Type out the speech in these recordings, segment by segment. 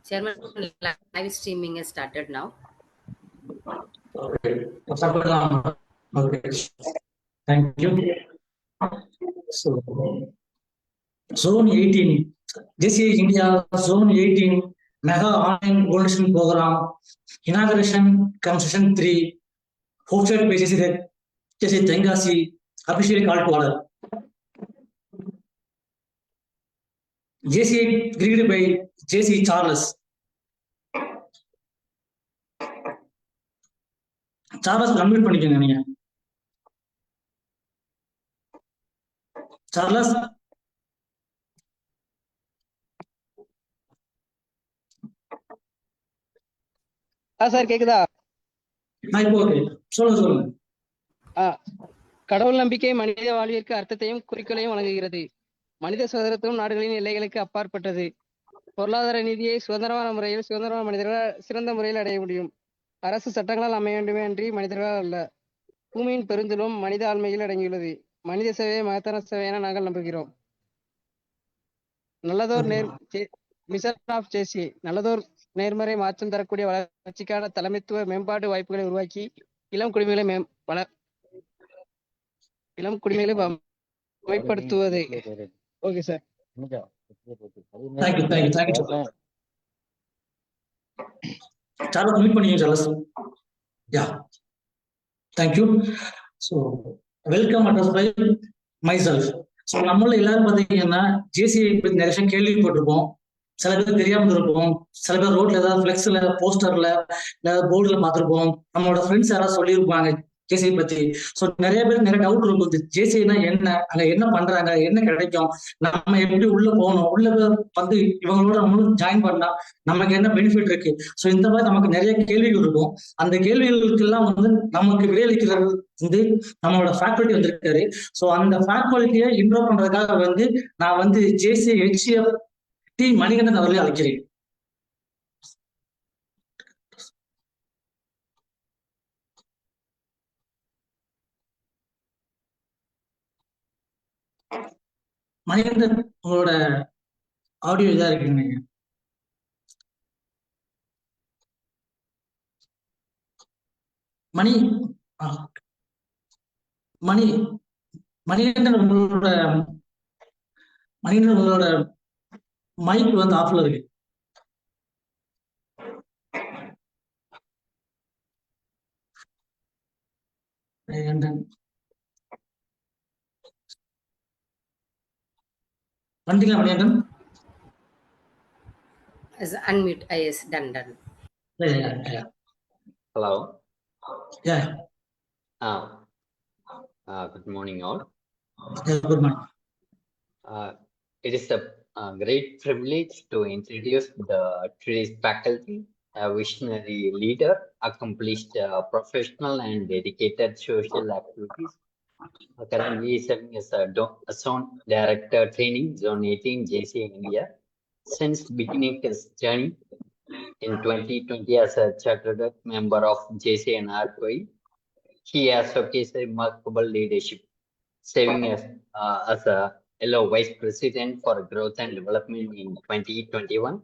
Chairman, live streaming has started now. Okay. Okay. Thank you. So, Zone 18, JCI India Zone 18 Mega Online Donation Program Inauguration Concession 3 hosted by JCI Tengasi, officially called to order. JCI greeted by JCI Charles. Charles unmute பண்ணிக்கங்க நீங்க. Charles. Sir கேக்குதா? சொல்லுங்க. கடவுள் நம்பிக்கை மனித வாழ்விற்கு அர்த்தத்தையும் குறிக்கோளையும் வழங்குகிறது. மனித சுதந்திரத்துவம் நாடுகளின் எல்லைகளுக்கு அப்பாற்பட்டது. பொருளாதார நீதியை சுதந்திரமான முறையில் சுதந்திரமான மனிதர்களால் சிறந்த முறையில் அடைய முடியும். அரசு சட்டங்களால் அமைய வேண்டுமே அன்றி மனிதர்களால் அல்ல. பூமியின் பெருந்தலும் மனித ஆண்மையில் அடங்கியுள்ளது. மனித சேவையை மகத்தான சேவை என நாங்கள் நம்புகிறோம். நல்லதோர் நேர்மறை மாற்றம் தரக்கூடிய வளர்ச்சிக்கான தலைமைத்துவ மேம்பாட்டு வாய்ப்புகளை உருவாக்கி இளம் குடிமைகளை மேம்படுத்துவது. Okay sir. Charles, meet பண்ணிங்க Charles. Yeah. Thank you. So, welcome address by myself. So, நம்மள எல்லாரும் பாத்தீங்கன்னா JCI பத்தி நிறைய விஷயம் கேள்விப்பட்டிருப்போம். சில பேர் தெரியாம இருப்போம். சில பேர் ரோட்ல ஏதாவது பிளெக்ஸ்ல, போஸ்டர்ல, போர்டுல பார்த்திருப்போம். நம்மளோட ஃப்ரெண்ட்ஸ் யாராவது சொல்லியிருப்பாங்க JCI பத்தி. ஸோ நிறைய பேருக்கு நிறைய டவுட் இருக்கும். JCIனா என்ன, அங்க என்ன பண்றாங்க, என்ன கிடைக்கும், நம்ம எப்படி உள்ள போகணும், உள்ள வந்து இவங்களோட நம்மளும் ஜாயின் பண்ணா நமக்கு என்ன பெனிஃபிட் இருக்கு. ஸோ இந்த மாதிரி நமக்கு நிறைய கேள்விகள் இருக்கும். அந்த கேள்விகளுக்கு எல்லாம் வந்து நமக்கு விடையளிக்கிறது வந்து நம்மளோட ஃபேக்கல்ட்டி வந்திருக்காரு. ஸோ அந்த ஃபேக்கல்ட்டியை இம்ப்ரூவ் பண்றதுக்காக வந்து நான் வந்து JCI HCF மணிகண்டன் அவர்களை அழைக்கிறேன். மணிகண்டன், உங்களோட ஆடியோ இதா இருக்குங்க. மணிகண்டன் உங்களோட மைக் வந்து ஆஃப்ல இருக்கு. பண்ணிட்டீங்களா Manikandan? Unmute. Yes, done. Yeah. Hello. Yeah. Good morning, all. Yeah, good morning. It is a great privilege to introduce today's faculty, a visionary leader, accomplished professional and dedicated social activities. Currently serving as a zone director training, Zone 18, JCI India. Since beginning his journey in 2020 as a chartered member of JCI NRI, he has showcased remarkable leadership, serving as a Yellow Vice President for Growth and Development in 2021,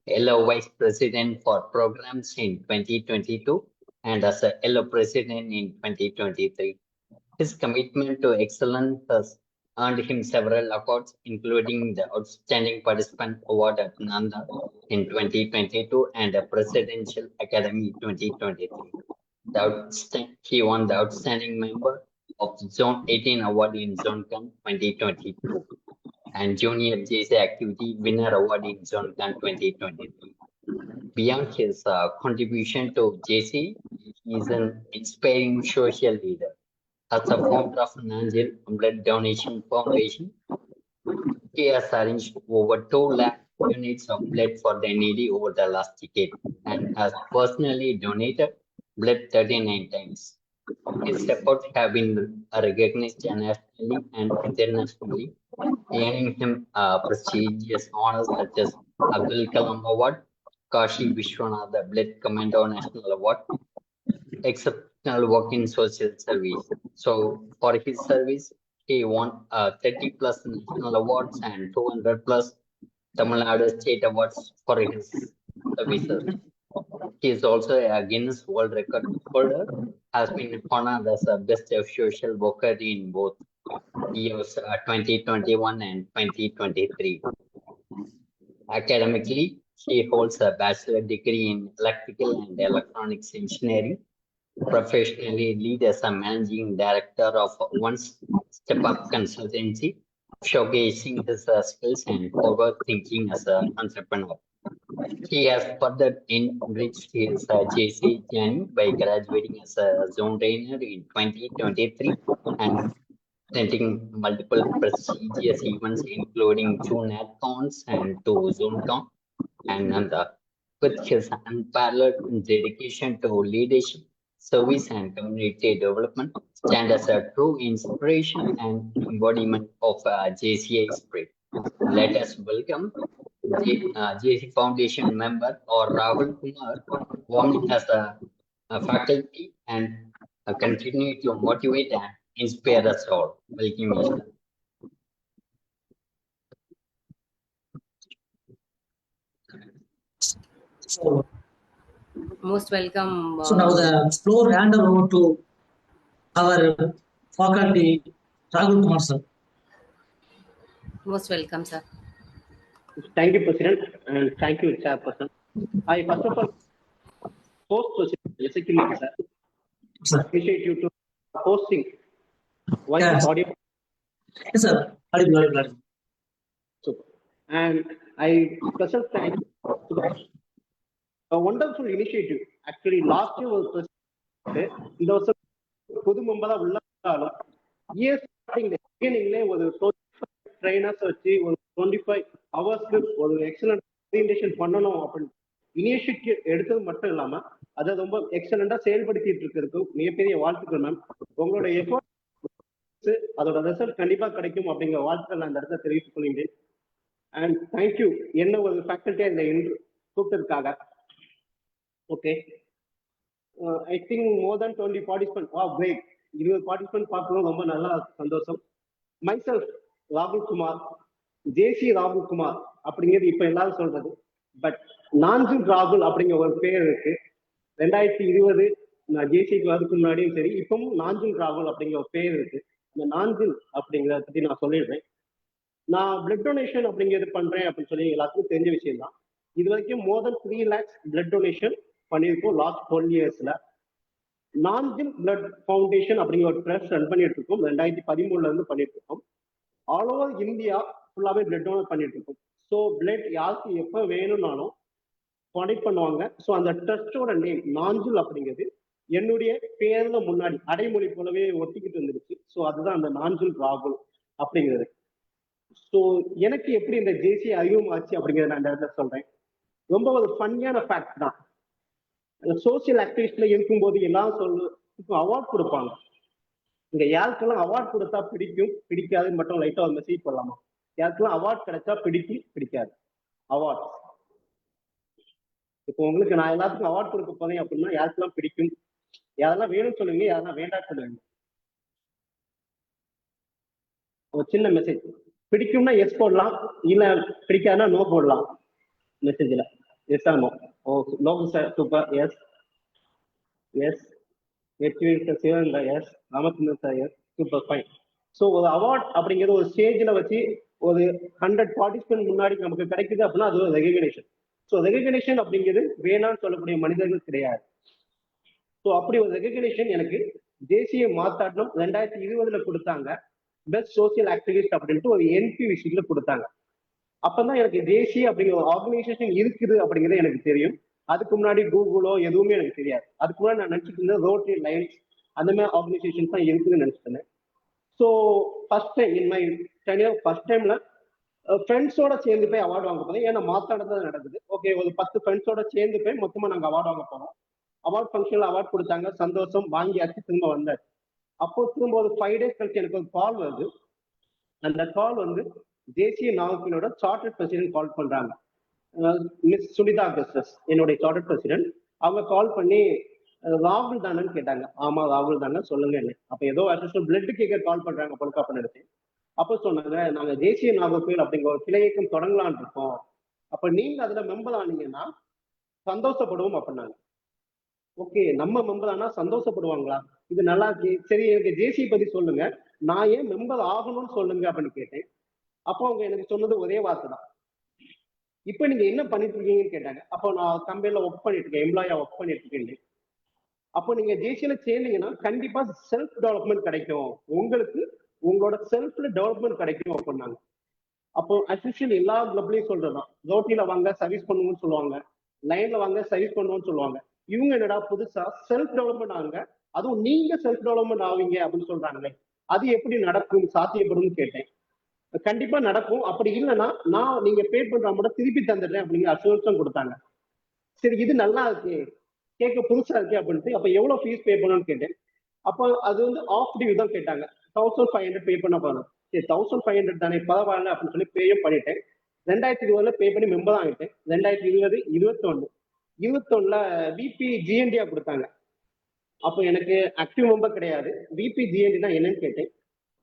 Yellow Vice President for Programs in 2022, and as a Yellow President in 2023. His commitment to excellence has earned him several awards, including the Outstanding Participant Award at Nanda in 2022 and the Presidential Academy 2023. He won the Outstanding Member of Zone 18 Award in Zone Can 2022 and Junior JCI Activity Winner Award in Zone Can 2023. Beyond his contribution to JCI, he is an inspiring social leader. As a founder of Nanjil Blood Donation Foundation, he has arranged over 2 lakh units of blood for the needy over the last decade and has personally donated blood 39 times. His efforts have been recognized nationally and internationally, earning him prestigious honors such as Abdul Kalam Award, Kashi Vishwanath Blood Commando National Award, exceptional work in social service. So for his service, he won 30 plus national awards and 200 plus Tamil Nadu state awards for his services. He is also a Guinness World Record holder, has been honored as a best social worker in both years 2021 and 2023. Academically, he holds a bachelor degree in electrical and electronics engineering. Professionally, lead as a managing director of One Step Up Consultancy, showcasing his skills and forward thinking as an entrepreneur. He has further enriched his JC journey by graduating as a zone trainer in 2023 and attending multiple prestigious events, including two NatCons and two ZoneCon. And with his unparalleled dedication to leadership, service, and community development, stand as a true inspiration and embodiment of JCI spirit. Let us welcome JC Foundation member or Rahul Kumar, working as a faculty and continue to motivate and inspire us all. Welcome, you, sir. So, Most welcome. so now the floor hand over to our faculty, Rahul Kumar sir. Most welcome, sir. Thank you, President, and thank you, Chairperson. I first of all host President Ezekiel sir. Sir. Appreciate you to hosting. Why Yes. audio? Yes, sir. Audible. Super. And I special thank you to a wonderful initiative. Actually, last year was in the புது மெம்பரா உள்ளாலும் year ஸ்டார்டிங்ல பிகினிங்ல ஒரு trainers வச்சு ஒரு 25 ஹவர்ஸ்க்கு ஒரு excellent presentation பண்ணணும் அப்படின்னு initiative எடுத்தது மட்டும் இல்லாம அதை ரொம்ப எக்ஸலண்டா செயல்படுத்திட்டு இருக்கிறதுக்கு மிகப்பெரிய வாழ்த்துக்கள் மேம். உங்களோட எஃபர்ட் அதோட ரிசல்ட் கண்டிப்பா கிடைக்கும் அப்படிங்கிற வாழ்த்துக்கள் நான் இந்த இடத்துல தெரிவித்துக் கொள்கின்றேன். அண்ட் தேங்க்யூ என்ன ஒரு ஃபேக்கல்ட்டியா இந்த இன்று கூப்பிட்டதுக்காக. Okay, I think more then 20 participant. Wow great. 20 participant பார்க்கணும், ரொம்ப நல்லா சந்தோஷம். மைசெல்ஃப் ராகுல் குமார், ஜேசி ராகுல் குமார் அப்படிங்கிறது இப்ப எல்லாரும் சொல்றது. பட் நான்ஜில் ராகுல் அப்படிங்கிற ஒரு பேர் இருக்கு. 2020 நான் ஜேசிக்கு அதுக்கு முன்னாடியும் சரி, இப்பவும் நான்ஜில் ராகுல் அப்படிங்கிற ஒரு பேர் இருக்கு. இந்த நான்ஜில் அப்படிங்கிறத பத்தி நான் சொல்லிடுறேன். நான் பிளட் டொனேஷன் அப்படிங்கிறது பண்றேன் அப்படின்னு சொல்லி எல்லாத்துக்கும் தெரிஞ்ச விஷயம் தான். இது வரைக்கும் மோர் தென் 3 lakhs பிளட் டொனேஷன் பண்ணியிருக்கோம் லாஸ்ட் 12 yearsல. நான்ஜில் பிளட் ஃபவுண்டேஷன் அப்படிங்கிற ஒரு ட்ரஸ்ட் ரன் பண்ணிட்டு இருக்கோம். 2013 இருந்து பண்ணிட்டு இருக்கோம். ஆல் ஓவர் இந்தியா ஃபுல்லாவே பிளட் டொனேட் பண்ணிட்டு இருக்கோம். ஸோ பிளட் யாருக்கு எப்போ வேணும்னாலும் கான்டெக்ட் பண்ணுவாங்க. ஸோ அந்த ட்ரஸ்டோட நேம் நான்ஜில் அப்படிங்கிறது என்னுடைய பேர்ல முன்னாடி அடைமொழி போலவே ஒட்டிக்கிட்டு வந்துருச்சு. ஸோ அதுதான் அந்த நான்ஜில் ராகுல் அப்படிங்கிறது. ஸோ எனக்கு எப்படி இந்த ஜேசி அறிமுகமாச்சு அப்படிங்கிறத நான் இந்த இடத்துல சொல்றேன். ரொம்ப ஒரு ஃபன்னியான ஃபேக்ட் தான். சோசியல் ஆக்டிவிஸ்ட்ல இருக்கும்போது எல்லாம் அவார்ட் கொடுப்பாங்க. இங்க யாருக்கெல்லாம் அவார்ட் கொடுத்தா பிடிக்கும் பிடிக்காதுன்னு மட்டும் லைட்டா ஒரு மெசேஜ் பண்ணலாமா? யாருக்கெல்லாம் அவார்ட் கிடைச்சா பிடிக்கும் பிடிக்காது? அவார்ட் இப்போ உங்களுக்கு நான் எல்லாத்துக்கும் அவார்ட் கொடுக்க போறேன் அப்படின்னா யாருக்கெல்லாம் பிடிக்கும், யாரெல்லாம் வேணும்னு சொல்லுவீங்க, யாரெல்லாம் வேண்டாம் சொல்லுவீங்க? ஒரு சின்ன மெசேஜ். பிடிக்கும்னா எஸ் போடலாம், இல்ல பிடிக்காதுன்னா நோ போடலாம் மெசேஜ்ல. எஸ் ஆ நோ? ஓ Logu sir super. Yes yes. Vetri Sivan yes. Ramachandran sir yes. Super fine. So ஒரு அவார்ட் அப்படிங்கிறது ஒரு ஸ்டேஜில் வச்சு ஒரு 100 பார்ட்டிசிபென்ட் முன்னாடி நமக்கு கிடைக்குது அப்படின்னா அது ஒரு ரெகக்னேஷன். ஸோ ரெகக்னேஷன் அப்படிங்கிறது வேணான்னு சொல்லக்கூடிய மனிதர்கள் கிடையாது. ஸோ அப்படி ஒரு ரெகக்னேஷன் எனக்கு தேசிய மாத்தாட்டம் 2020 கொடுத்தாங்க. பெஸ்ட் சோசியல் ஆக்டிவிஸ்ட் அப்படின்ட்டு ஒரு NPVC கொடுத்தாங்க. அப்பதான் எனக்கு தேசிய அப்படிங்கிற ஒரு ஆர்கனைசேஷன் இருக்குது அப்படிங்கிறது எனக்கு தெரியும். அதுக்கு முன்னாடி கூகுளோ எதுவுமே எனக்கு தெரியாது. அதுக்கு முன்னாடி நான் நினைச்சிட்டு இருந்தேன் ரோட்டரி லைன்ஸ் அந்த மாதிரி ஆர்கனைசேஷன்ஸ் தான் இருக்குதுன்னு நினைச்சிட்டு இருந்தேன். So first time in my tenure first டைம்ல ஃப்ரெண்ட்ஸோட சேர்ந்து போய் அவார்டு வாங்க போறேன். ஏன்னா மாத்தாடத்தான் நடக்குது. ஓகே, ஒரு 10 ஃப்ரெண்ட்ஸோட சேர்ந்து போய் மொத்தமா நாங்கள் அவார்டு வாங்க போறோம். அவார்ட் ஃபங்க்ஷன்ல அவார்ட் கொடுத்தாங்க, சந்தோஷம், வாங்கியாச்சு, திரும்ப வந்தாச்சு. அப்போ திரும்ப ஒரு 5 days கழிச்சு எனக்கு ஒரு கால் வருது. அந்த கால் வந்து தேசிய நாவலோட சார்ட்டர்ட் பிரசிடென்ட் கால் பண்றாங்க. மிஸ் சுனிதா அகஸ்டஸ் என்னுடைய சார்ட்டர்ட் பிரசிடென்ட். அவங்க கால் பண்ணி ராகுல் தானேன்னு கேட்டாங்க. ஆமா ராகுல் தானே, சொல்லுங்க என்ன. அப்ப ஏதோ பிளட் கேட்க கால் பண்றாங்க பொழுக்கா பண்ணிடுச்சு. அப்ப சொன்னாங்க, நாங்க தேசிய நாகர்கோவில் அப்படிங்கிற ஒரு கிளை இயக்கம் தொடங்கலான் இருக்கோம். அப்ப நீங்க அதுல மெம்பர் ஆனீங்கன்னா சந்தோஷப்படுவோம் அப்படின்னாங்க. ஓகே, நம்ம மெம்பர் ஆனா சந்தோஷப்படுவாங்களா? இது நல்லா இருக்கு. சரி, எனக்கு ஜேசி பத்தி சொல்லுங்க, நான் ஏன் மெம்பர் ஆகணும்னு சொல்லுங்க அப்படின்னு கேட்டேன். அப்போ அவங்க எனக்கு சொன்னது ஒரே வார்த்தை தான், இப்ப நீங்க என்ன பண்ணிட்டு இருக்கீங்கன்னு கேட்டாங்க. அப்போ நான் கம்பெனில ஒர்க் பண்ணிட்டு இருக்கேன், எம்ப்ளாயா ஒர்க் பண்ணிட்டு இருக்கேன். அப்போ நீங்க ஜேசியில சேர்ந்தீங்கன்னா கண்டிப்பா செல்ஃப் டெவலப்மெண்ட் கிடைக்கும், உங்களுக்கு உங்களோட செல்ஃப்ல டெவலப்மெண்ட் கிடைக்கும் அப்படின்னாங்க. அப்போ அசிஷியல் எல்லா கிளப்லயும் சொல்றதுதான், ரோட்டில வாங்க சர்வீஸ் பண்ணுவோம்னு சொல்லுவாங்க, லைன்ல வாங்க சர்வீஸ் பண்ணுவோம்னு சொல்லுவாங்க. இவங்க என்னடா புதுசா செல்ஃப் டெவலப்மெண்ட் ஆகுங்க, அதுவும் நீங்க செல்ஃப் டெவலப்மெண்ட் ஆவீங்க அப்படின்னு சொல்றாங்களே, அது எப்படி நடக்கும், சாத்தியப்படும் கேட்டேன். கண்டிப்பா நடக்கும், அப்படி இல்லைன்னா நான் நீங்க பே பண்ற அமௌண்ட் திருப்பி தந்துடுறேன் அப்படிங்கிற அசூரன்ஸும் கொடுத்தாங்க. சரி, இது நல்லா இருக்கு, கேட்க புதுசா இருக்கு அப்படின்ட்டு அப்ப எவ்வளவு ஃபீஸ் பே பண்ணணும்னு கேட்டேன். அப்போ அது வந்து ஆஃப் டியூ தான் கேட்டாங்க. 1500 பே பண்ண போதும். சரி 1500 தானே பரவாயில்ல அப்படின்னு சொல்லி பேயும் பண்ணிட்டேன். 2020 பே பண்ணி மெம்பர் ஆகிட்டேன். 2020 21 விபி ஜிஎன்டியா கொடுத்தாங்க. அப்போ எனக்கு ஆக்டிவ் மெம்பர் கிடையாது. விபி ஜிஎன்டினா என்னன்னு கேட்டேன்.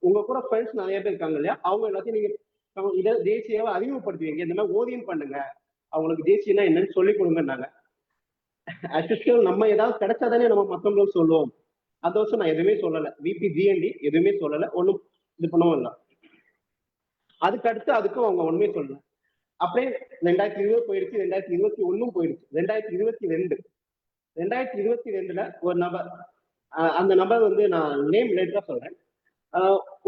உங்க கூட ஃப்ரெண்ட்ஸ் நிறைய பேர் இருக்காங்க இல்லையா, அவங்க எல்லாத்தையும் நீங்க இதை தேசியாவை அறிமுகப்படுத்துவீங்க, இந்த மாதிரி ஓதியம் பண்ணுங்க, அவங்களுக்கு தேசியனா என்னன்னு சொல்லி கொடுங்கன்னாங்க. ஆக்சுவல் நம்ம ஏதாவது கிடைச்சாதானே நம்ம மற்றவங்களுக்கு சொல்லுவோம். அந்த வருஷம் நான் எதுவுமே சொல்லலை, விபி ஜிஎன்டி எதுவுமே சொல்லலை, ஒன்றும் இது பண்ணவும் இல்லை. அதுக்கு அடுத்து அதுக்கும் அவங்க ஒண்ணுமே சொல்லல. அப்படியே 2020 போயிடுச்சு, 2021 போயிடுச்சு, 2022 ஒரு நபர், அந்த நபர் வந்து நான் நேம் லேட்டா சொல்றேன்,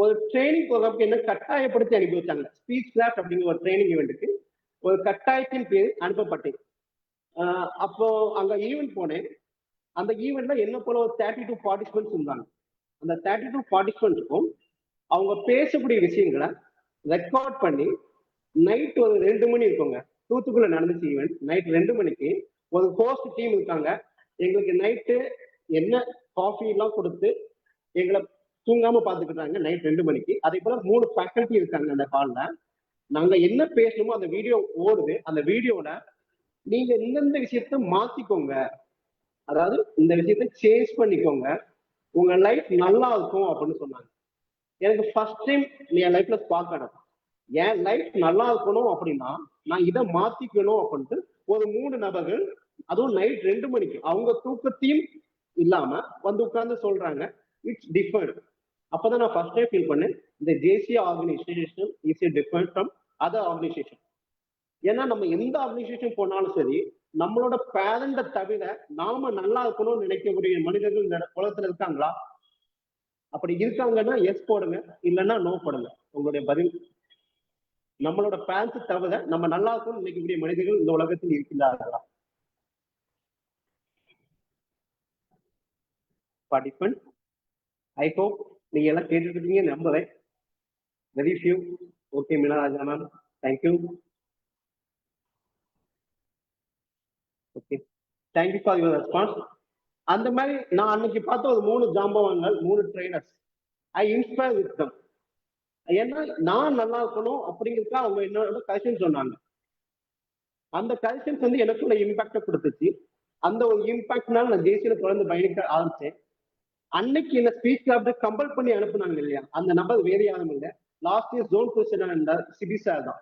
ஒரு ட்ரைனிங் ப்ரோக்ராம்க்கு என்ன கட்டாயப்படுத்தி அனுப்பி வச்சாங்க. ஸ்பீச் கிளாஸ் அப்படிங்கிற ஒரு ட்ரைனிங் ஈவெண்ட்டுக்கு ஒரு கட்டாயத்தின் பேர் அனுப்பப்பட்டேன். அப்போ அங்க ஈவெண்ட் போனேன். அந்த ஈவெண்ட்ல என்ன போல ஒரு 32 பார்ட்டிசிபென்ட்ஸ் இருந்தாங்க. அந்த 32 பார்ட்டிசிபென்ட்ஸுக்கும் அவங்க பேசக்கூடிய விஷயங்களை ரெக்கார்ட் பண்ணி நைட் ஒரு 2 மணி இருக்குங்க, தூத்துக்குள்ள நடந்துச்சு ஈவெண்ட். நைட் 2 மணிக்கு ஒரு ஹோஸ்ட் டீம் இருக்காங்க, எங்களுக்கு நைட்டு என்ன காஃபி எல்லாம் கொடுத்து எங்களை தூங்காம பாத்துக்கிட்டாங்க நைட் 2 மணிக்கு. அதே போல 3 ஃபேக்கல்டி இருக்காங்க அந்த ஹால்ல. நாங்க என்ன பேசணுமோ அந்த வீடியோ ஓடுது. அந்த வீடியோல நீங்க இந்தந்த விஷயத்த மாத்திக்கோங்க, அதாவது இந்த விஷயத்த சேஞ்ச் பண்ணிக்கோங்க, உங்க லைஃப் நல்லா இருக்கும் அப்படின்னு சொன்னாங்க. எனக்கு ஃபர்ஸ்ட் டைம் என் லைஃப்ல பார்க்கணும், என் லைஃப் நல்லா இருக்கணும் அப்படின்னா நான் இதை மாத்திக்கணும் அப்படின்ட்டு ஒரு 3 நபர்கள், அதுவும் நைட் 2 மணிக்கு அவங்க தூக்கத்தையும் இல்லாம வந்து உட்கார்ந்து சொல்றாங்க, இட்ஸ் டிஃபரெண்ட். அப்பதான் நான் ஃபர்ஸ்ட் டைம் ஃபீல் பண்ணேன், இந்த ஜேசிய organisation is different from other organisation. ஏன்னா நம்ம எந்த ஆர்கனைசேஷன் போனாலும் சரி, நம்மளோட பேரண்ட தவிர நாம நல்லா இருக்கணும்னு நினைக்கக்கூடிய மனிதர்கள் இந்த உலகத்துல இருக்காங்களா? அப்படி இருக்காங்கன்னா எஸ் போடுங்க, இல்லைன்னா நோ போடுங்க. உங்களுடைய பதில். நம்மளோட பேரண்ட்ஸ் தவிர நம்ம நல்லா இருக்கணும்னு நினைக்கக்கூடிய மனிதர்கள் இந்த உலகத்தில் இருக்கின்றார்களா? பார்ட்டிசிபென்ட், ஐ ஹோப் நீங்க எல்லாம் கேட்டுட்டு இருக்கீங்க நம்புறேன். Very few. Okay Meenaraja ma'am, thank you. Okay, thank you for your response. அந்த மாதிரி நான் அன்னைக்கு பார்த்த ஒரு 3 ஜாம்பவான்கள், 3 trainers, I inspire with them. ஏன்னா நான் நல்லா இருக்கணும் அப்படிங்கிறதுக்கு அவங்க என்னோட கரெக்ஷன் சொன்னாங்க. அந்த கரெக்ஷன்ஸ் வந்து எனக்குள்ள இம்பாக்ட கொடுத்துச்சு. அந்த ஒரு இம்பாக்ட்னால நான் தேசியில தொடர்ந்து பயணிக்க ஆரம்பிச்சேன். அன்னைக்கு என்ன ஸ்பீச் கிளப்ல கம்பல் பண்ணி அனுப்புனாங்க இல்லையா, அந்த நபர் வேற யாரும் இல்லை, last year zone president CP sir தான்.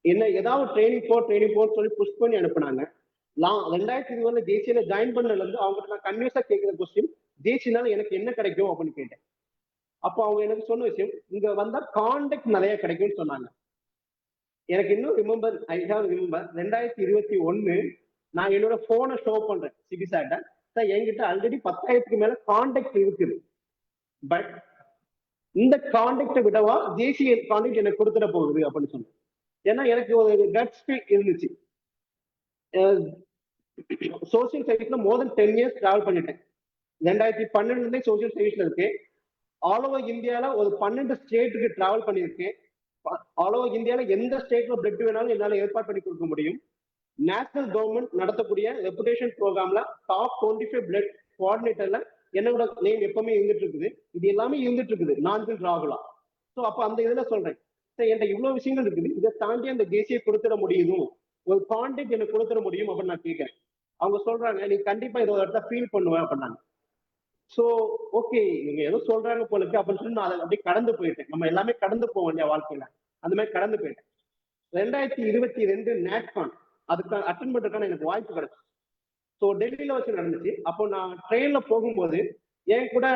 என்ன ஏதாவது ட்ரைனிங் போ சொல்லி புஷ் பண்ணி அனுப்புனாங்க. 2020 தேசியில ஜாயின் பண்ணல இருந்து அவங்க நான் கன்வியூஸா கேட்கிற கொஸ்டின், தேசியனால எனக்கு என்ன கிடைக்கும் அப்படின்னு கேட்டேன். அப்போ அவங்க எனக்கு சொன்ன விஷயம், இங்க வந்தா கான்டாக்ட் நிறைய கிடைக்கும்னு சொன்னாங்க. எனக்கு இன்னும் ரிமெம்பர், 2021 நான் என்னோட போனை ஷோ பண்றேன் சிபி சார்ட்ட, சார் என்கிட்ட ஆல்ரெடி 10,000க்கு மேல கான்டாக்ட் இருக்குது, பட் இந்த கான்டாக்டை விடவா தேசிய கான்டாக்ட் எனக்கு கொடுத்துட போகுது அப்படின்னு சொன்னேன். ஏன்னா எனக்கு ஒரு கட்ஸ் இருந்துச்சு. சோசியல் சர்வீஸ்ல மோர் தென் 10 இயர்ஸ் டிராவல் பண்ணிட்டேன். 2012 சோசியல் சர்வீஸ்ல இருக்கேன். ஆல் ஓவர் இந்தியால ஒரு 12 ஸ்டேட்டுக்கு டிராவல் பண்ணியிருக்கேன். ஆல் ஓவர் இந்தியால எந்த ஸ்டேட்ல பிளட் வேணாலும் என்னால ஏற்பாடு பண்ணி கொடுக்க முடியும். நேஷனல் கவர்மெண்ட் நடத்தக்கூடிய ரெப்புடேஷன் ப்ரோக்ராம்ல டாப் 25 பிளட் கோஆர்டினேட்டர்ல என்னோட நேம் எப்பவுமே இருந்துட்டு இருக்குது. இது எல்லாமே இருந்துட்டு இருக்குது, நான்கு ராகுலா. ஸோ அப்ப அந்த இதுல சொல்றேன், சார் என்கிட்ட இவ்வளவு விஷயங்கள் இருக்குது, இதை தாண்டி அந்த தேசிய கொடுத்துட முடியும், ஒரு கான்டாக்ட் எனக்கு கொடுத்துட முடியும் அப்படின்னு நான் கேட்கிறேன். அவங்க சொல்றாங்க நீ கண்டிப்பா இதை ஒரு இடத்துல ஃபீல் பண்ணுவேன் அப்படின்னாங்க. ஸோ ஓகே நீங்க ஏதோ சொல்றாங்க போலுக்கு அப்படின்னு சொல்லி நான் அதை அப்படியே கடந்து போயிட்டேன். நம்ம எல்லாமே கடந்து போக வேண்டிய வாழ்க்கையில அந்த மாதிரி கடந்து போயிட்டேன். 2022 நேட்கான் அதுக்கு அட்டன் பண்றதுக்கான எனக்கு வாய்ப்பு கிடைச்சு. ஸோ டெல்லியில வச்சு நடந்துச்சு. அப்போ நான் ட்ரெயின்ல போகும்போது என் கூட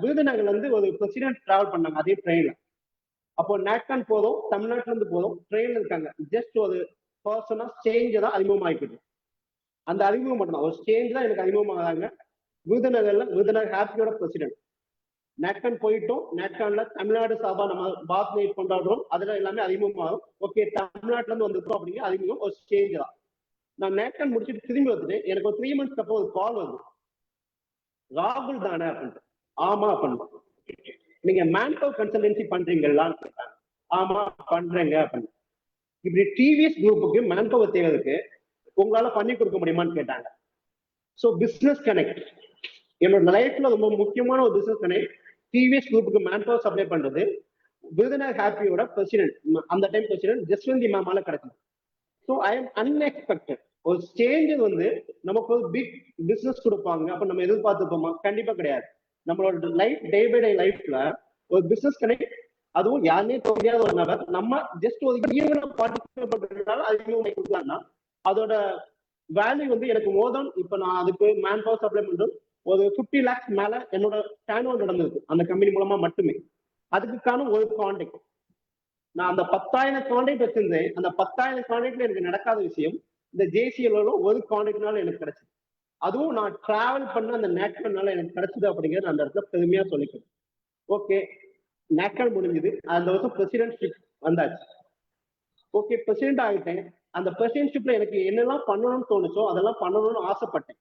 விருதுநகர்ல இருந்து ஒரு பிரசிடென்ட் டிராவல் பண்ணாங்க அதே ட்ரெயின்ல. அப்போ நேட்கான் போதும் தமிழ்நாட்டுல இருந்து போதும் ட்ரெயின்ல இருக்காங்க. ஜஸ்ட் ஒரு பர்சனா ஸ்டேஞ்ச் தான் அறிமுகம் ஆகிக்குது. அந்த அறிமுகம் மட்டும் தான் ஒரு ஸ்டேஞ்ச் தான் எனக்கு அறிமுகம் ஆகாங்க. விருதுநகர் ஹாப்பியோட பிரசிடென்ட் நேட்கான் போயிட்டோம். நேட்கான்ல தமிழ்நாடு சார்பா நம்ம பாத் நைட் கொண்டாடுறோம். அதுல எல்லாமே அறிமுகமாகும். ஓகே தமிழ்நாட்டுல இருந்து வந்திருக்கோம் அப்படிங்கிற அறிமுகம் ஒரு ஸ்டேஞ்ச் தான். நான் நேட்கான் முடிச்சுட்டு திரும்பி வந்துட்டு எனக்கு ஒரு 3 months அப்புறம் ஒரு கால் வருது. ராகுல் தானே அப்படின்ட்டு. ஆமா அப்படின்னு. நீங்க மேன்பவர் கன்சல்டன்சி பண்றீங்களான்னு கேட்டாங்க. ஆமா பண்றேங்க அப்படின்னு. இப்படி டிவிஎஸ் குரூப்புக்கு மேன்பவர் தேவைக்கு உங்களால பண்ணி கொடுக்க முடியுமான்னு கேட்டாங்க. ஸோ பிசினஸ் கனெக்ட் என்னோட லைஃப்ல ரொம்ப முக்கியமான ஒரு பிசினஸ் கனெக்ட். டிவிஎஸ் குரூப்புக்கு மேன்பவர் சப்ளை பண்றது விருதுநகர் ஹாப்பியோட பிரசிடென்ட் அந்த டைம் பிரசிடென்ட் ஜஸ்வந்தி மேமால கிடைச்சது. So I M unexpected. ஒரு ஸ்டேஜ் வந்து நமக்கு ஒரு பிக் பிசினஸ் கொடுப்பாங்க அப்ப நம்ம எதிர்பார்த்துப்போமா? கண்டிப்பா கிடையாது. நம்மளோட லைஃப் டே பை டே லைஃப்ல ஒரு பிசினஸ் கனெக்ட், அதுவும் யாருமே தெரியாத ஒரு நபர் நம்ம ஜஸ்ட் ஒரு ஈவென்ட் பார்ட்டிசிபேட் பண்றதுனால அதிகமாக கொடுக்கலாம்னா அதோட வேல்யூ வந்து எனக்கு மோதன். இப்ப நான் அதுக்கு மேன் பவர் சப்ளை பண்றது ஒரு 50 lakhs மேல என்னோட டர்ன் ஓவர் நடந்திருக்கு அந்த கம்பெனி மூலமா மட்டுமே. அதுக்கான ஒரு கான்டாக்ட் நான் அந்த 10,000 கான்டாக்ட் வச்சிருந்தேன். அந்த 10,000 கான்டாக்ட்ல எனக்கு நடக்காத விஷயம் இந்த ஜேசிஎல் ஒரு கான்டாக்ட்னால எனக்கு கிடைச்சது. அதுவும் நான் டிராவல் பண்ண அந்த நேட்கான்னால எனக்கு கிடைச்சது அப்படிங்கிறது அந்த இடத்துல பெருமையா சொல்லிக்கிறேன். ஓகே நேட்கான் முடிஞ்சது. அந்த வருஷம் பிரசிடென்ட்ஷிப் வந்தாச்சு. ஓகே பிரசிடென்ட் ஆகிட்டேன். அந்த பிரசிடென்ட்ஷிப்ல எனக்கு என்னெல்லாம் பண்ணணும்னு தோணுச்சோ அதெல்லாம் பண்ணணும்னு ஆசைப்பட்டேன்.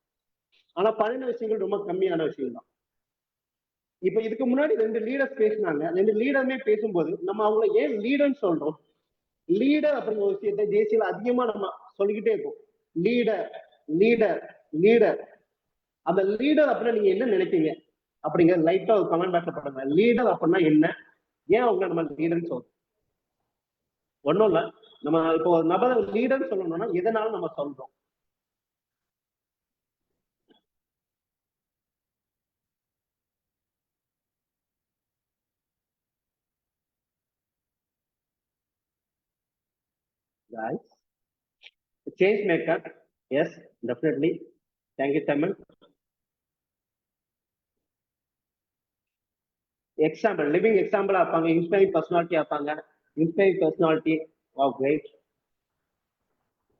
ஆனா பண்ணின விஷயங்கள் ரொம்ப கம்மியான விஷயம் தான். இப்ப இதுக்கு முன்னாடி 2 லீடர்ஸ் பேசினாங்க. 2 லீடருமே பேசும்போது நம்ம அவங்கள ஏன் லீடர்ன்னு சொல்றோம்? லீடர் அப்படிங்கிற ஒரு விஷயத்தை ஜேசியில அதிகமா நம்ம சொல்லிக்கிட்டே இருக்கோம். Leader leader leader. அந்த லீடர் அப்படின்னா நீங்க என்ன நினைப்பீங்க அப்படிங்கிற லைட்டா ஒரு கமெண்ட் பாக்ஸ்ல போடுங்க. லீடர் அப்படின்னா என்ன, ஏன் அவங்க நம்ம லீடர்ன்னு சொல்றோம்? ஒன்றும் இல்லை, நம்ம இப்போ ஒரு நபரை லீடர்ன்னு சொல்லணும்னா எதனால நம்ம சொல்றோம்? Guys, change maker, yes, definitely. Thank you, Tamil. Example, living example ஆப்பாங்க, inspiring personality ஆப்பாங்க. Inspiring personality, wow, great.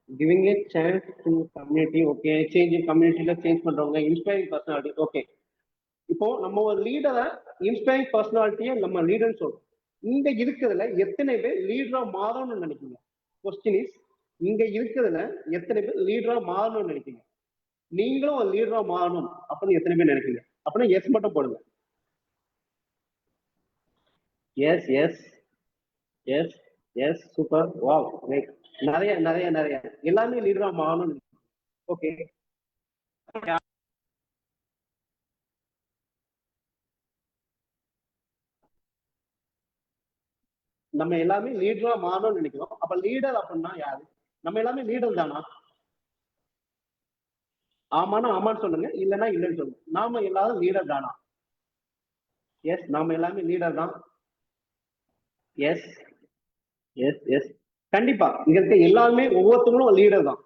Giving a chance to community, okay. Changing community ல change பண்றவங்க, inspiring personality, okay. இப்போ நம்ம ஒரு லீடரை இன்ஸ்பைரிங் பர்சனாலிட்டியை நம்ம லீடர்னு சொல்றோம். இங்க இருக்கிறதுல எத்தனை பேர் லீடரா மாறணும்னு நினைக்கிறீங்க? கொஸ்டின் இஸ், இங்க இருக்கிறதுல எத்தனை பேர் லீடரா மாறணும்னு நினைக்கிறீங்க? நீங்களும் ஒரு லீடரா மாறணும் அப்படின்னு எத்தனை பேர் நினைக்கிறீங்க? அப்படின்னா எஸ் மட்டும் போடுங்க. Yes yes yes yes super, wow, நிறைய நிறைய நிறைய எல்லாமே லீடரா மாறணும். ஓகே, நம்ம எல்லாமே லீடரா மாறணும்னு நினைக்கிறோம். அப்ப லீடர் அப்படின்னா யாரு? நம்ம எல்லாமே லீடர் தானா? ஆமானா ஆமான்னு சொல்லுங்க, இல்லைன்னா இல்லைன்னு சொல்லுங்க. நாம எல்லாரும் லீடர் தானா? எஸ், நாம எல்லாமே லீடர் தான். எஸ் எஸ் எஸ் கண்டிப்பா இங்க இருக்க எல்லாருமே ஒவ்வொருத்தவங்களும் லீடர் தான்.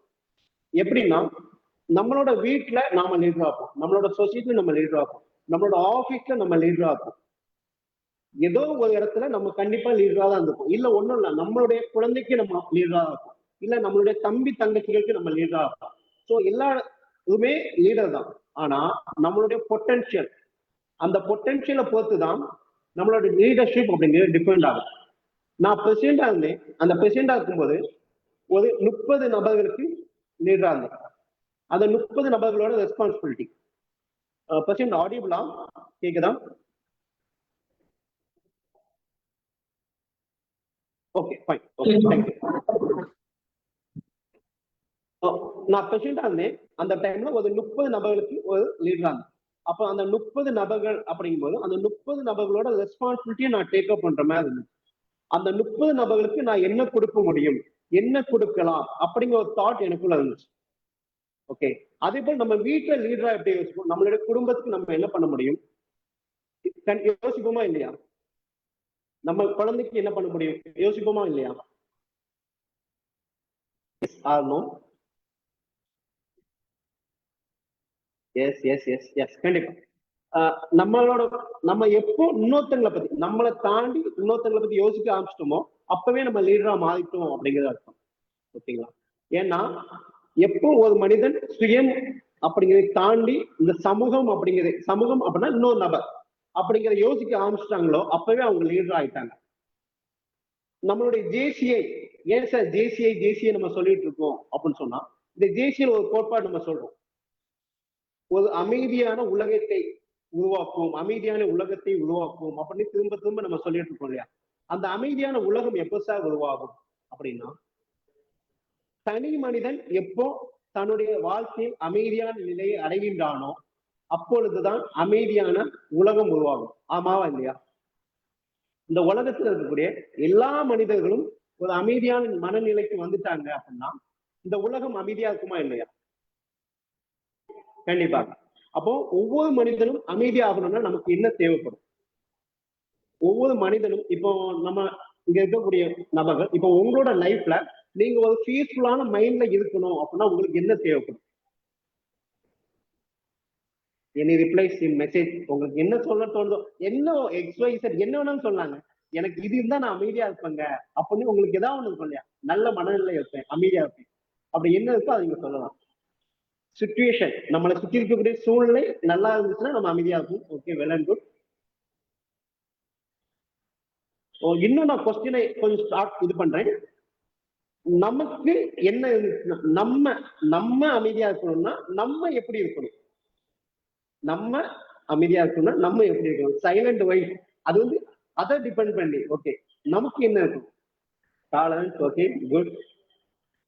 எப்படின்னா நம்மளோட வீட்டுல நாம லீடரா இருப்போம், நம்மளோட சொசைட்டில நம்ம லீடரா இருப்போம், நம்மளோட ஆபீஸ்ல நம்ம லீடரா இருப்போம். ஏதோ ஒரு இடத்துல நம்ம கண்டிப்பா லீடரா தான் இருப்போம். இல்ல ஒண்ணும் இல்ல, நம்மளுடைய குழந்தைக்கு நம்ம லீடரா இருப்போம், இல்ல நம்மளுடைய தம்பி தங்கச்சிகளுக்கு நம்ம லீடரா இருப்போம். ஸோ எல்லாருமே லீடர் தான். ஆனா நம்மளுடைய பொட்டன்ஷியல், அந்த பொட்டன்ஷியலை பொறுத்து தான் நம்மளோட லீடர்ஷிப் அப்படிங்கிறது டிபெண்ட் ஆகும். நான் பிரசிடென்டா இருந்தேன். அந்த பிரசிடென்டா இருக்கும்போது ஒரு 30 நபர்களுக்கு லீடரா இருந்தேன். அந்த 30 நபர்களோட ரெஸ்பான்சிபிலிட்டி. பிரசிடென்ட் ஆடிபிளா கேக்குதா? Okay fine, okay thank you. நான் பிரசிடென்டா இருந்தேன். அந்த டைம்ல ஒரு 30 நபர்களுக்கு ஒரு லீடரா இருந்தேன். அப்போ அந்த 30 நபர்கள் அப்படிங்கும்போது அந்த 30 நபர்களோட ரெஸ்பான்சிபிலிட்டியை நான் டேக் அப் பண்ற மாதிரி இருந்துச்சு. அந்த 30 நபர்களுக்கு நான் என்ன கொடுக்க முடியும், என்ன கொடுக்கலாம் அப்படிங்கிற ஒரு தாட் எனக்குள்ள இருந்துச்சு. ஓகே, அதே போல் நம்ம வீட்டுல லீடரா எப்படி யோசிப்போம்? நம்மளுடைய குடும்பத்துக்கு நம்ம என்ன பண்ண முடியும் யோசிப்போமா இல்லையா? நம்ம குழந்தைக்கு என்ன பண்ண முடியும் யோசிப்போமா இல்லையா? ஆகணும். எஸ் எஸ் எஸ் எஸ் கண்டிப்பா. நம்மளோட நம்ம எப்போ இன்னொருத்தங்களை பத்தி நம்மளை தாண்டி இன்னொருத்தங்களை பத்தி யோசிக்க ஆரம்பிச்சிட்டோமோ அப்பவே நம்ம லீடரா மாறிட்டோம் அப்படிங்கிறது அர்த்தம். ஓகேங்களா? ஏன்னா எப்போ ஒரு மனிதன் சுயம் அப்படிங்கிறதை தாண்டி இந்த சமூகம் அப்படின்னா இன்னொரு நபர் அப்படிங்கிறத யோசிக்க ஆரம்பிச்சிட்டாங்களோ அப்பவே அவங்க லீடர் ஆயிட்டாங்க. நம்மளுடைய ஜேசிஐ, ஏன் சார் ஜேசிஐ நம்ம சொல்லிட்டு இருக்கோம் அப்படின்னு சொன்னா, இந்த ஜேசிஐ ஒரு கோட்பாடு நம்ம சொல்றோம். ஒரு அமைதியான உலகத்தை உருவாக்குவோம் அப்படின்னு திரும்ப திரும்ப நம்ம சொல்லிட்டு இருக்கோம் இல்லையா? அந்த அமைதியான உலகம் எப்போ சார் உருவாகும் அப்படின்னா, தனி மனிதன் எப்போ தன்னுடைய வாழ்க்கையில் அமைதியான நிலையை அடைகின்றானோ அப்பொழுதுதான் அமைதியான உலகம் உருவாகும். ஆமாவா இல்லையா? இந்த உலகத்துல இருக்கக்கூடிய எல்லா மனிதர்களும் ஒரு அமைதியான மனநிலைக்கு வந்துட்டாங்க அப்படின்னா இந்த உலகம் அமைதியா இருக்குமா இல்லையா? கண்டிப்பாக. அப்போ ஒவ்வொரு மனிதனும் அமைதியாகணும்னா நமக்கு என்ன தேவைப்படும்? ஒவ்வொரு மனிதனும் இப்போ நம்ம இங்க இருக்கக்கூடிய நபர்கள், இப்போ உங்களோட லைஃப்ல நீங்க ஒரு பீஸ்ஃபுல்லான மைண்ட்ல இருக்கணும் அப்படின்னா உங்களுக்கு என்ன தேவைப்படும்? எனி ரிப்ளைஸ் இன் மெசேஜ். உங்களுக்கு என்ன சொல்ல தோணுதோ, என்ன எக்ஸ்வைசட் என்ன வேணாலும் சொன்னாங்க, எனக்கு இது இருந்தா நான் அமைதியா இருப்பேங்க அப்படின்னு உங்களுக்கு ஏதாவது ஒண்ணு இருக்கும் இல்லையா? நல்ல மனநிலை இருப்பேன், அமைதியா இருப்பேன், அப்படி என்ன இருக்கோ அதை நீங்க சொல்லலாம். சிச்சுவேஷன், நம்மளை சுற்றி இருக்கக்கூடிய சூழ்நிலை நல்லா இருந்துச்சுன்னா நம்ம அமைதியா இருக்கும். Okay, well and good. இன்னும் நான் கொஸ்டினை கொஞ்சம் ஸ்டார்ட் இது பண்றேன். நமக்கு என்ன இருந்துச்சுன்னா நம்ம அமைதியா இருக்கணும்னா நம்ம எப்படி இருக்கணும்? நம்ம அமைதியா இருக்கணும்னா நம்ம எப்படி இருக்கணும்? சைலண்ட் வைஸ் அது வந்து அதை டிபெண்ட் பண்ணி. ஓகே, நமக்கு என்ன இருக்கும்? டாலரன்ஸ். Okay, good.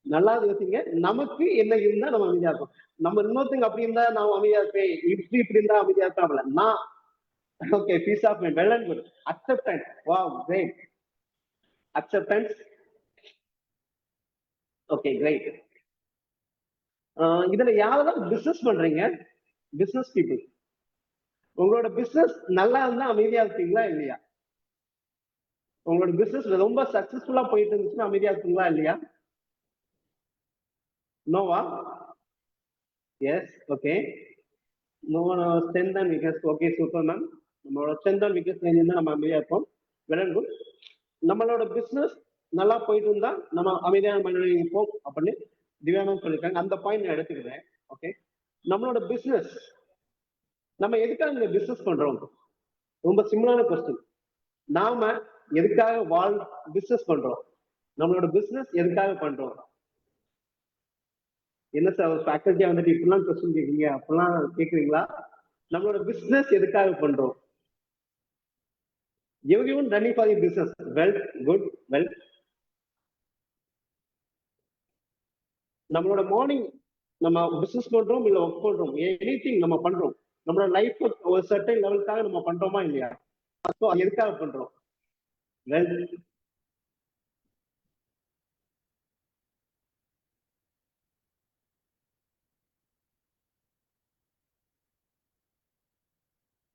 நல்லா யோசிங்க. நமக்கு என்ன இருந்தா நம்ம அமைதியா இருக்கும்? நம்ம இன்னொருத்தங்க அப்படி இருந்தா நான் அமைதியா இருப்பேன், இப்படி இருந்தா அமைதியா இருக்காமல நான். Okay, peace of mind, well and good. Acceptance. Wow, great. Acceptance. Okay, great. இதுல யாரெல்லாம் பிசினஸ் பண்றீங்க? பிசினஸ் பீப்புள், உங்களோட பிசினஸ் நல்லா இருந்தா அமைதியா இருப்பீங்களா இல்லையா? உங்களோட பிசினஸ் ரொம்ப சக்சஸ்ஃபுல்லா போயிட்டு இருந்துச்சுன்னா அமைதியா இருப்பீங்களா இல்லையா? நோவா? Yes. Okay. No strength and weakness. Okay, super ma'am. நம்மளோட ஸ்ட்ரென்த் அண்ட் வீக்னஸ் தெரிஞ்சிருந்தா நம்ம அமைதியா இருப்போம். Well and good. நம்மளோட பிசினஸ் நல்லா போயிட்டு இருந்தா நம்ம அமைதியான மனநிலை இருப்போம் அப்படின்னு திவ்யானம் சொல்லியிருக்காங்க. அந்த பாயிண்ட் நான் எடுத்துக்கிறேன். ஓகே, நம்மளோட பிசினஸ் நம்ம எதுக்காக இந்த பிசினஸ் பண்றோம்? ரொம்ப சிம்பிளான கொஸ்டின். நாம எதுக்காக பிசினஸ் பண்றோம்? நம்மளோட பிசினஸ் எதுக்காக பண்றோம்? என்ன சார் ஒரு ஃபேக்கல்ட்டியா வந்துட்டு இப்படிலாம் கொஸ்டின் கேட்குறீங்க, அப்பெல்லாம் கேட்குறீங்களா? நம்மளோட பிசினஸ் எதுக்காக பண்றோம்? everyone running for the business. Well, good. Well, நம்மளோட மார்னிங் நம்ம பிசினஸ் பண்றோம் இல்ல ஒர்க் பண்றோம், எனிதிங் நம்ம பண்றோம், நம்மளோட லைஃப் ஒரு சர்டன் லெவலுக்காக நம்ம பண்றோமா இல்லையா? ஸோ அது எதுக்காக பண்றோம்? Well,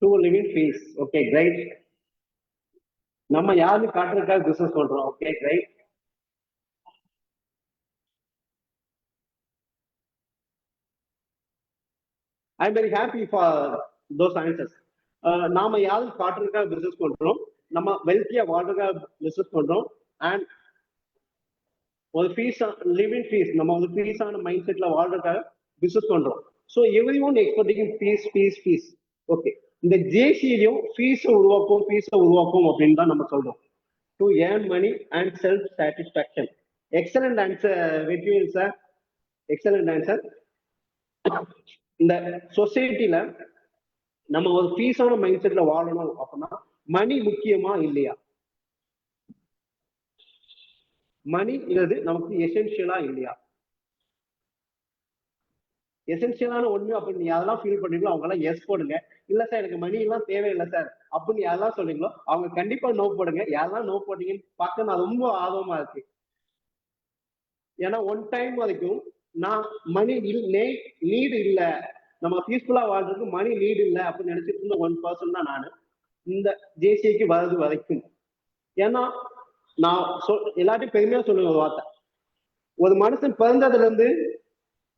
to live in peace. Okay, great. நம்ம யாரு காட்டுறதுக்காக பிசினஸ் பண்றோம்? Okay, great. I am very happy for those answers. நாம யாரும் காட்டுறதுக்காக பிசினஸ் பண்றோம், நம்ம வெல்த்தியா வாழ்றதுக்காக பிசினஸ் பண்றோம், அண்ட் ஒரு ஃபீஸ் லிவிங் ஃபீஸ், நம்ம ஒரு ஃபீஸான மைண்ட் செட்ல வாழ்றதுக்காக பிசினஸ் பண்றோம். So everyone expecting peace. Okay, இந்த ஜேசியிலையும் ஃபீஸை உருவாக்கும் அப்படின்னு தான் நம்ம சொல்றோம். To earn money and self satisfaction. Excellent answer Vetrivel sir, excellent answer. இந்த சொசைட்டில நம்ம ஒரு ஃபீஸான மைண்ட் செட்ல வாழணும் அப்படின்னா மணி முக்கியமா இல்லையா? மணிங்கிறது நமக்கு எசென்ஷியலா இல்லையா? எசென்ஷியலான ஒண்ணு அப்படின்னு யாரெல்லாம் ஃபீல் பண்றீங்களோ அவங்க எல்லாம் எஸ் போடுங்க. இல்ல சார் எனக்கு மணி எல்லாம் தேவையில்லை சார் அப்படின்னு யாரெல்லாம் சொல்றீங்களோ அவங்க கண்டிப்பா நோ போடுங்க. யாரெல்லாம் நோ போட்டீங்கன்னு பார்க்க நான் ரொம்ப ஆர்வமா இருக்கு. ஏன்னா ஒன் டைம் வரைக்கும் நான் மணி நீடு இல்ல, நம்ம பீஸ்ஃபுல்லா வாழ்றதுக்கு மணி நீடு இல்ல அப்படின்னு நினைச்சிட்டு இருந்த 1% தான் நான் இந்த ஜேசிஐக்கு வர்றது வரைக்கும். ஏன்னா நான் எல்லாத்தையும் பெருமையா சொல்லுங்க ஒரு வார்த்தை, ஒரு மனுஷன் பிறந்ததுல இருந்து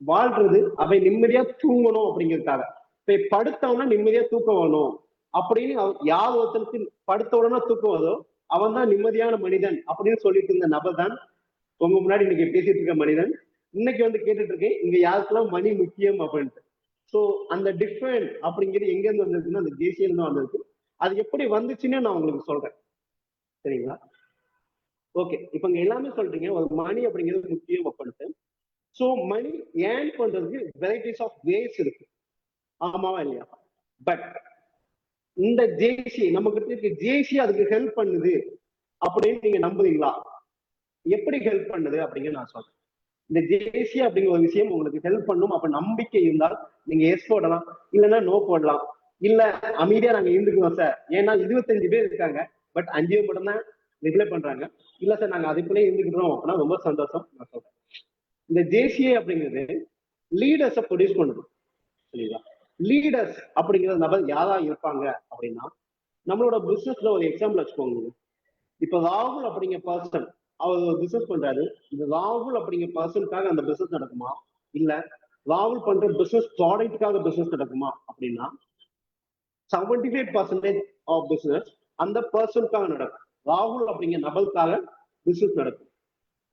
வாழ்றது அவன் நிம்மதியா தூங்கணும் அப்படிங்கிறதுக்காக. இப்ப படுத்தவனா நிம்மதியா தூக்கம் வேணும் அப்படின்னு யார் ஒருத்தனுக்கு படுத்த உடனே தூக்கம் வருதோ அவன் தான் நிம்மதியான மனிதன் அப்படின்னு சொல்லிட்டு இருந்த நபர் தான் உங்க முன்னாடி இன்னைக்கு பேசிட்டு இருக்க மனிதன். இன்னைக்கு வந்து கேட்டுட்டு இருக்கேன் இங்க யாருக்கெல்லாம் மணி முக்கியம் அப்படின்ட்டு. ஸோ அந்த டிஃபரெண்ட் அப்படிங்கிறது எங்க இருந்து வந்திருக்குன்னா அந்த ஜேசியில இருந்து வந்திருக்கு. அது எப்படி வந்துச்சுன்னு நான் உங்களுக்கு சொல்றேன், சரிங்களா? ஓகே, இப்ப இங்க எல்லாமே சொல்றீங்க ஒரு மணி அப்படிங்கிறது முக்கியம் அப்படின்ட்டு. ஸோ மணி ஏர்ன் பண்றதுக்கு வெரைட்டிஸ் ஆஃப் வேஸ் இருக்கு, ஆமாவா இல்லையா? பட் இந்த ஜேசி நம்ம கிட்ட இருக்க ஜேசி அதுக்கு ஹெல்ப் பண்ணுது அப்படின்னு நீங்க நம்புறீங்களா? எப்படி ஹெல்ப் பண்ணுது அப்படிங்கிறது நான் சொல்றேன். இந்த ஜேசி அப்படிங்கிற ஒரு விஷயம் உங்களுக்கு ஹெல்ப் பண்ணும் அப்ப நம்பிக்கை இருந்தால் நீங்க எஸ் போடலாம், இல்லைன்னா நோ போடலாம். இல்ல அமைதியா நாங்க இருந்துக்குவோம் சார், ஏன்னா 25 பேர் இருக்காங்க பட் 5 பேர் மட்டும் தான் ரிப்ளை பண்றாங்க, இல்ல சார் நாங்க அதுக்குள்ளே இருந்துக்கிட்டோம் அப்படின்னா ரொம்ப சந்தோஷம். நான் சொல்றேன் இந்த ஜேசிஏ அப்படிங்கிறது லீடர்ஸை ப்ரொடியூஸ் பண்ணுது, சரிங்களா? லீடர்ஸ் அப்படிங்கிற நபர் யாரா இருப்பாங்க அப்படின்னா, நம்மளோட பிசினஸ்ல ஒரு எக்ஸாம்பிள் வச்சுக்கோங்க. இப்ப ராகுல் அப்படிங்கிற பர்சன் அவர் ஒரு பிசினஸ் பண்றாரு. இந்த ராகுல் அப்படிங்கிற பர்சனுக்காக அந்த பிசினஸ் நடக்குமா, இல்ல ராகுல் பண்ற பிசினஸ் ப்ராடக்ட்டுக்காக பிசினஸ் நடக்குமா அப்படின்னா 75% ஆஃப் பிசினஸ் அந்த பர்சனுக்காக நடக்கும், ராகுல் அப்படிங்கிற நபருக்காக பிசினஸ் நடக்கும்,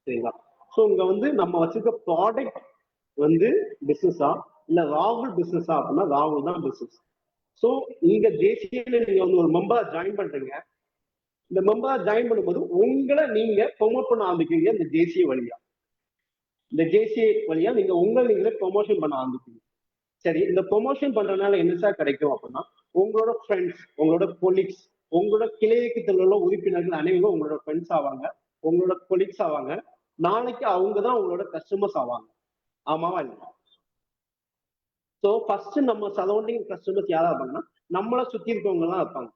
சரிங்களா? ஸோ இங்க வந்து நம்ம வச்சிருக்க ப்ராடக்ட் வந்து பிசினஸா இல்ல ராகுல் பிசினஸா அப்படின்னா ராகுல் தான் பிசினஸ். ஸோ இங்க ஜேசியில நீங்க வந்து ஒரு மெம்பரா ஜாயின் பண்றீங்க. இந்த மெம்பரா ஜாயின் பண்ணும்போது உங்களை நீங்க ப்ரொமோட் பண்ண ஆரம்பிக்கிறீங்க இந்த ஜேசிஏ வழியா. இந்த ஜேசிஏ வழியா நீங்க நீங்களே ப்ரொமோஷன் பண்ண ஆரம்பிப்பீங்க. சரி, இந்த ப்ரொமோஷன் பண்றதுனால என்ன சார் கிடைக்கும் அப்படின்னா, உங்களோட ஃப்ரெண்ட்ஸ், உங்களோட கொலீக்ஸ், உங்களோட கிளையக்கத்தில் உள்ள உறுப்பினர்கள் அனைவரும் உங்களோட ஃப்ரெண்ட்ஸ் ஆவாங்க, உங்களோட கொலீக்ஸ் ஆவாங்க. நாளைக்கு அவங்க தான் உங்களோட கஸ்டமர்ஸ் ஆவாங்க, ஆமாவா இல்லையா? ஸோ ஃபர்ஸ்ட் நம்ம சரௌண்டிங் கஸ்டமர்ஸ் யாரா இருப்பாங்கன்னா நம்மளை சுத்தி இருக்கவங்க எல்லாம் இருப்பாங்க.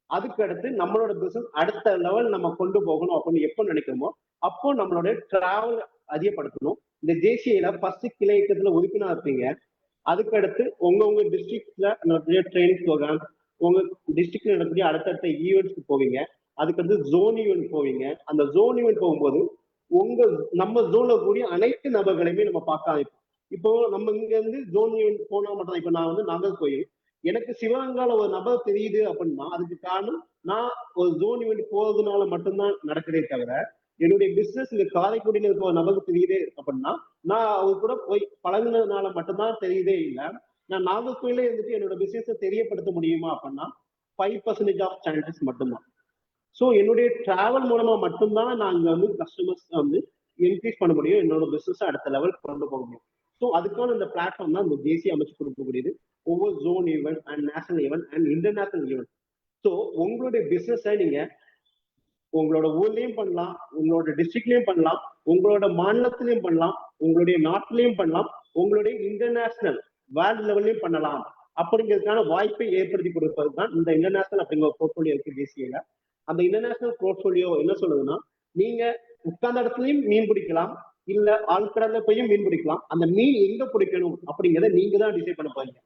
அதுக்கு அடுத்து நம்மளோட பிசினஸ் அடுத்த லெவல் நம்ம கொண்டு போகணும் அப்படின்னு எப்போ நினைக்கிறோமோ அப்போ நம்மளோட டிராவல் அதிகப்படுத்தணும். இந்த ஜேசிஐல ஃபர்ஸ்ட் கிளை இயக்கத்துல உறுப்பினர் இருப்பீங்க. அதுக்கு அடுத்து உங்க டிஸ்ட்ரிக்ட்ல நடக்கூடிய ட்ரைனிங் ப்ரோக்ராம், உங்க டிஸ்ட்ரிக்ட்ல நடக்கூடிய அடுத்தடுத்த ஈவெண்ட்ஸ்க்கு போவீங்க. அதுக்கடுத்து ஜோன் ஈவெண்ட் போவீங்க. அந்த ஜோன் ஈவெண்ட் போகும்போது நம்ம ஜோன்ல கூடிய அனைத்து நபர்களையுமே நம்ம பார்க்க ஆரம்பிப்போம். இப்போ நம்ம இங்க இருந்து ஜோன் ஈவெண்ட் போனா மட்டும், இப்ப நான் வந்து நாகர்கோயில், எனக்கு சிவகங்கால ஒரு நபர் தெரியுது அப்படின்னா அதுக்கு காரணம் நான் ஒரு ஜோன் ஈவெண்ட் போறதுனால மட்டும்தான் நடக்குதே தவிர, என்னுடைய பிசினஸ் இந்த காரைக்குடியில இருக்க ஒரு நபருக்கு தெரியுது அப்படின்னா நான் அவர் கூட போய் பழகுனதுனால மட்டும்தான் தெரியுதே இல்லை. நான் நாகர்கோயிலே இருந்துட்டு என்னோட பிசினஸை தெரியப்படுத்த முடியுமா அப்படின்னா 5% ஆஃப் சான்சஸ் மட்டும்தான். ஸோ என்னுடைய டிராவல் மூலமா மட்டும்தான் நான் இங்க வந்து கஸ்டமர்ஸ் வந்து இன்க்ரீஸ் பண்ண முடியும், என்னோட பிசினஸ் அடுத்த லெவல் கொண்டு போக முடியும். ஸோ அதுக்கான இந்த பிளாட்ஃபார்ம் தான் இந்த ஜேசி அமைச்சு கொடுக்கக்கூடியது. ஒவ்வொரு zone event and national event and international event. So உங்களுடைய பிசினஸை நீங்க உங்களோட ஊர்லயும் பண்ணலாம், உங்களோட டிஸ்ட்ரிக்ட்லயும் பண்ணலாம், உங்களோட மாநிலத்திலையும் பண்ணலாம், உங்களுடைய நாட்டிலையும் பண்ணலாம், உங்களுடைய இன்டர்நேஷனல் வேர்ல்டு லெவல்லையும் பண்ணலாம். அப்படிங்கிறதுக்கான வாய்ப்பை ஏற்படுத்தி கொடுப்பது தான் இந்த இன்டர்நேஷனல் அப்படிங்கிற ஒரு போர்ட்ஃபோலியோ இருக்கு ஜேசிஏல. அந்த இன்டர்நேஷனல் போர்ட்ஃபோலியோ என்ன சொல்லுதுன்னா, நீங்க உட்கார்ந்த இடத்துலயும் மீன் பிடிக்கலாம், இல்ல ஆழ்கடல்ல போயும் மீன் பிடிக்கலாம். அந்த மீன் எங்க பிடிக்கணும் அப்படிங்கிறத நீங்க தான் டிசைட் பண்ண போறீங்க.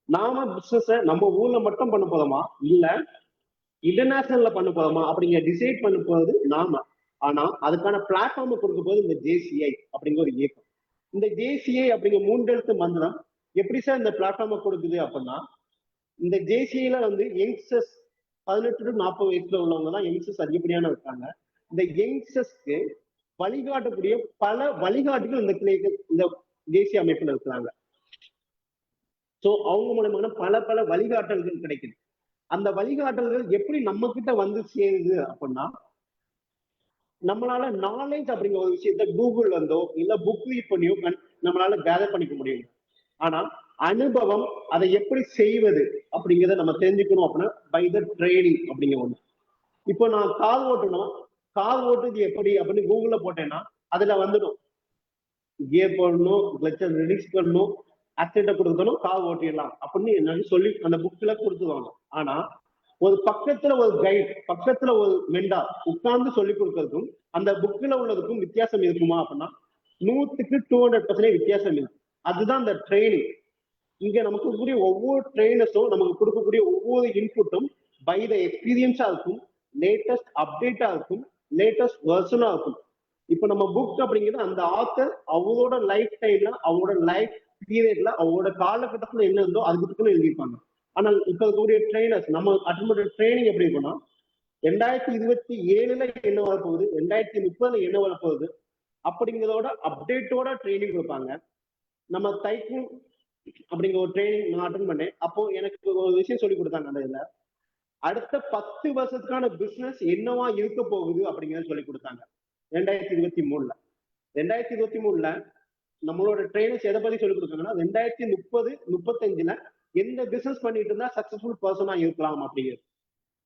நாம பிசினஸ் நம்ம ஊர்ல மட்டும் பண்ண போறோமா இல்ல இன்டர்நேஷனல்ல பண்ண போறோமா அப்படிங்கிற டிசைட் பண்ண போறது நாம. ஆனா அதுக்கான பிளாட்ஃபார்ம் கொடுக்க போது இந்த ஜேசிஐ அப்படிங்கிற ஒரு இயக்கம். இந்த ஜேசிஐ அப்படிங்கிற 3 எழுத்து மந்திரம் எப்படி சார் இந்த பிளாட்ஃபார்மை கொடுக்குது அப்படின்னா, இந்த ஜேசிஐல வந்து யங்ஸ்டர்ஸ் 18 to 40 வயசுல உள்ளவங்க தான் யங்ஸ்டர்ஸ் அதிகப்படியான இருக்காங்க. இந்த யங்ஸ்டர்ஸ்க்கு வழிகாட்டக்கூடிய பல வழிகாட்டுகள் இந்த இந்த தேசிய அமைப்புல இருக்கிறாங்க. சோ அவங்க மூலமான பல வழிகாட்டல்கள் கிடைக்குது. அந்த வழிகாட்டல்கள் எப்படி நம்ம கிட்ட வந்து சேருது அப்படின்னா, நம்மளால நாலேஜ் அப்படிங்கிற ஒரு விஷயத்த கூகுள் வந்தோ இல்ல புக் ரீட் பண்ணியோ நம்மளால கேதர் பண்ணிக்க முடியும். ஆனா அனுபவம் அதை எப்படி செய்வது அப்படிங்கிறத நம்ம தெரிஞ்சுக்கணும் அப்படின்னா பை த ட்ரைனிங் அப்படிங்கிற ஒண்ணு. இப்போ நான் கார் ஓட்டணும், கார் ஓட்டுறது எப்படி அப்படின்னு கூகுள்ல போட்டேன்னா அதுல வந்துடும். கியர் போடணும், கிளச்சர் ரிலீஸ் பண்ணணும், ஆக்சிடென்ட் கொடுக்கணும், கார் ஓட்டிடலாம் அப்படின்னு என்னன்னு சொல்லி அந்த புக்ல கொடுத்துருவாங்க. ஆனா ஒரு பக்கத்துல ஒரு கைட், பக்கத்துல ஒரு மெண்டா உட்கார்ந்து சொல்லி கொடுக்கறதுக்கும் அந்த புக்ல உள்ளதுக்கும் வித்தியாசம் இருக்குமா அப்படின்னா 100க்கு 200% வித்தியாசம் இருக்கு. அதுதான் இந்த ட்ரைனிங். இங்க நமக்கு கூடிய ஒவ்வொரு ட்ரைனர்ஸும் நமக்கு கொடுக்கக்கூடிய ஒவ்வொரு இன்புட்டும் பை த எக்ஸ்பீரியன்ஸா இருக்கும், லேட்டஸ்ட் அப்டேட்டா இருக்கும், லேட்டஸ்ட் வெர்ஷனா இருக்கும். இப்ப நம்ம புக் அப்படிங்கிறது அந்த ஆத்தர் அவரோட லைஃப் டைம்ல, அவரோட லைஃப் பீரியட்ல, அவரோட காலகட்டத்துல என்ன இருந்தோ அதுக்கு எழுதியிருப்பாங்க. ஆனால் இப்ப இருக்கக்கூடிய ட்ரைனர்ஸ் நம்ம அட்டன் பண்ற ட்ரைனிங் எப்படி இருக்கும்னா 2027ல என்ன வரப்போகுது, 2030ல என்ன வரப்போகுது அப்படிங்கிறதோட அப்டேட்டோட ட்ரைனிங் கொடுப்பாங்க. நம்ம தைக்கும் அப்படிங்கிற ஒரு ட்ரைனிங் நான் அட்டன் பண்ணேன். அப்போ எனக்கு ஒரு விஷயம் சொல்லி கொடுத்தாங்க. அந்த இதுல அடுத்த 10 வருஷத்துக்கான பிசினஸ் என்னவா இருக்க போகுது அப்படிங்கறத சொல்லி கொடுத்தாங்க 2023ல. 2023ல நம்மளோட ட்ரைனர்ஸ் எதை பத்தி சொல்லி கொடுத்தாங்கன்னா 2030-35ல எந்த பிசினஸ் பண்ணிட்டு இருந்தா சக்சஸ்ஃபுல் பர்சனா இருக்கலாம் அப்படிங்கிறது.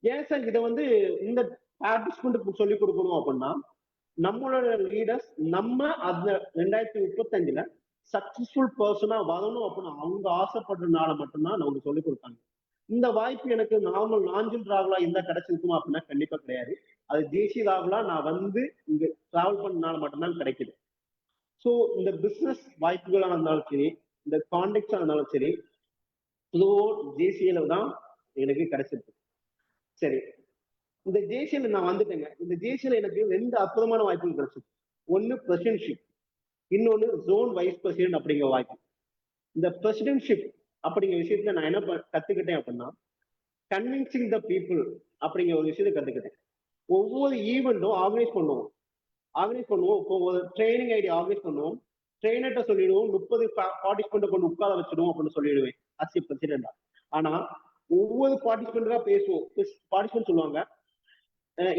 ஏன் சார் இதை வந்து இந்த பார்ட்டிசிபென்ட்டுக்கு சொல்லி கொடுக்கணும் அப்படின்னா, நம்மளோட லீடர்ஸ் நம்ம அந்த 2035ல சக்சஸ்ஃபுல் பர்சனா வரணும் அப்படின்னு அவங்க ஆசைப்படுறதுனால மட்டும்தான் நமக்கு சொல்லி கொடுத்தாங்க. இந்த வாய்ப்பு எனக்கு நார்மல் நாஞ்சில் ராகுலா இருந்தா கிடைச்சிருக்குமா அப்படின்னா கண்டிப்பா கிடையாது. அது ஜேசி ராகுலா நான் வந்து இங்க டிராவல் பண்ணனால மட்டும்தான் கிடைக்குது. ஸோ இந்த பிசினஸ் வாய்ப்புகளா இருந்தாலும் சரி, இந்த கான்டெக்டா இருந்தாலும் சரி, ஜேசியில தான் எனக்கு கிடைச்சிருக்கு. சரி, இந்த ஜேசியில நான் வந்துட்டேங்க. இந்த ஜேசியில எனக்கு 2 அற்புதமான வாய்ப்புகள் கிடைச்சிருக்கு. ஒன்னு பிரசிடென்ட்ஷிப், இன்னொன்னு ஜோன் வைஸ் பிரசிடென்ட் அப்படிங்கிற வாய்ப்பு. இந்த பிரசிடென்ட்ஷிப் அப்படிங்கிற விஷயத்துல நான் என்ன கத்துக்கிட்டேன் அப்படின்னா, கன்வின்சிங் த பீப்புள் அப்படிங்கிற ஒரு விஷயத்தை கத்துக்கிட்டேன். ஒவ்வொரு ஈவெண்ட்டும் ஆர்கனைஸ் பண்ணுவோம். இப்போ ஒரு ட்ரைனிங் ஐடி ஆர்கனைஸ் பண்ணுவோம். ட்ரெயினர்கிட்ட சொல்லிடுவோம் 30 பார்ட்டிசிபென்ட் கொண்டு உட்கார வச்சிடுவோம் அப்படின்னு சொல்லிடுவேன் அஸ் பிரசிடென்டா. ஆனா ஒவ்வொரு பார்ட்டிசிபென்டா பேசுவோம். பார்ட்டிசிபென்ட் சொல்லுவாங்க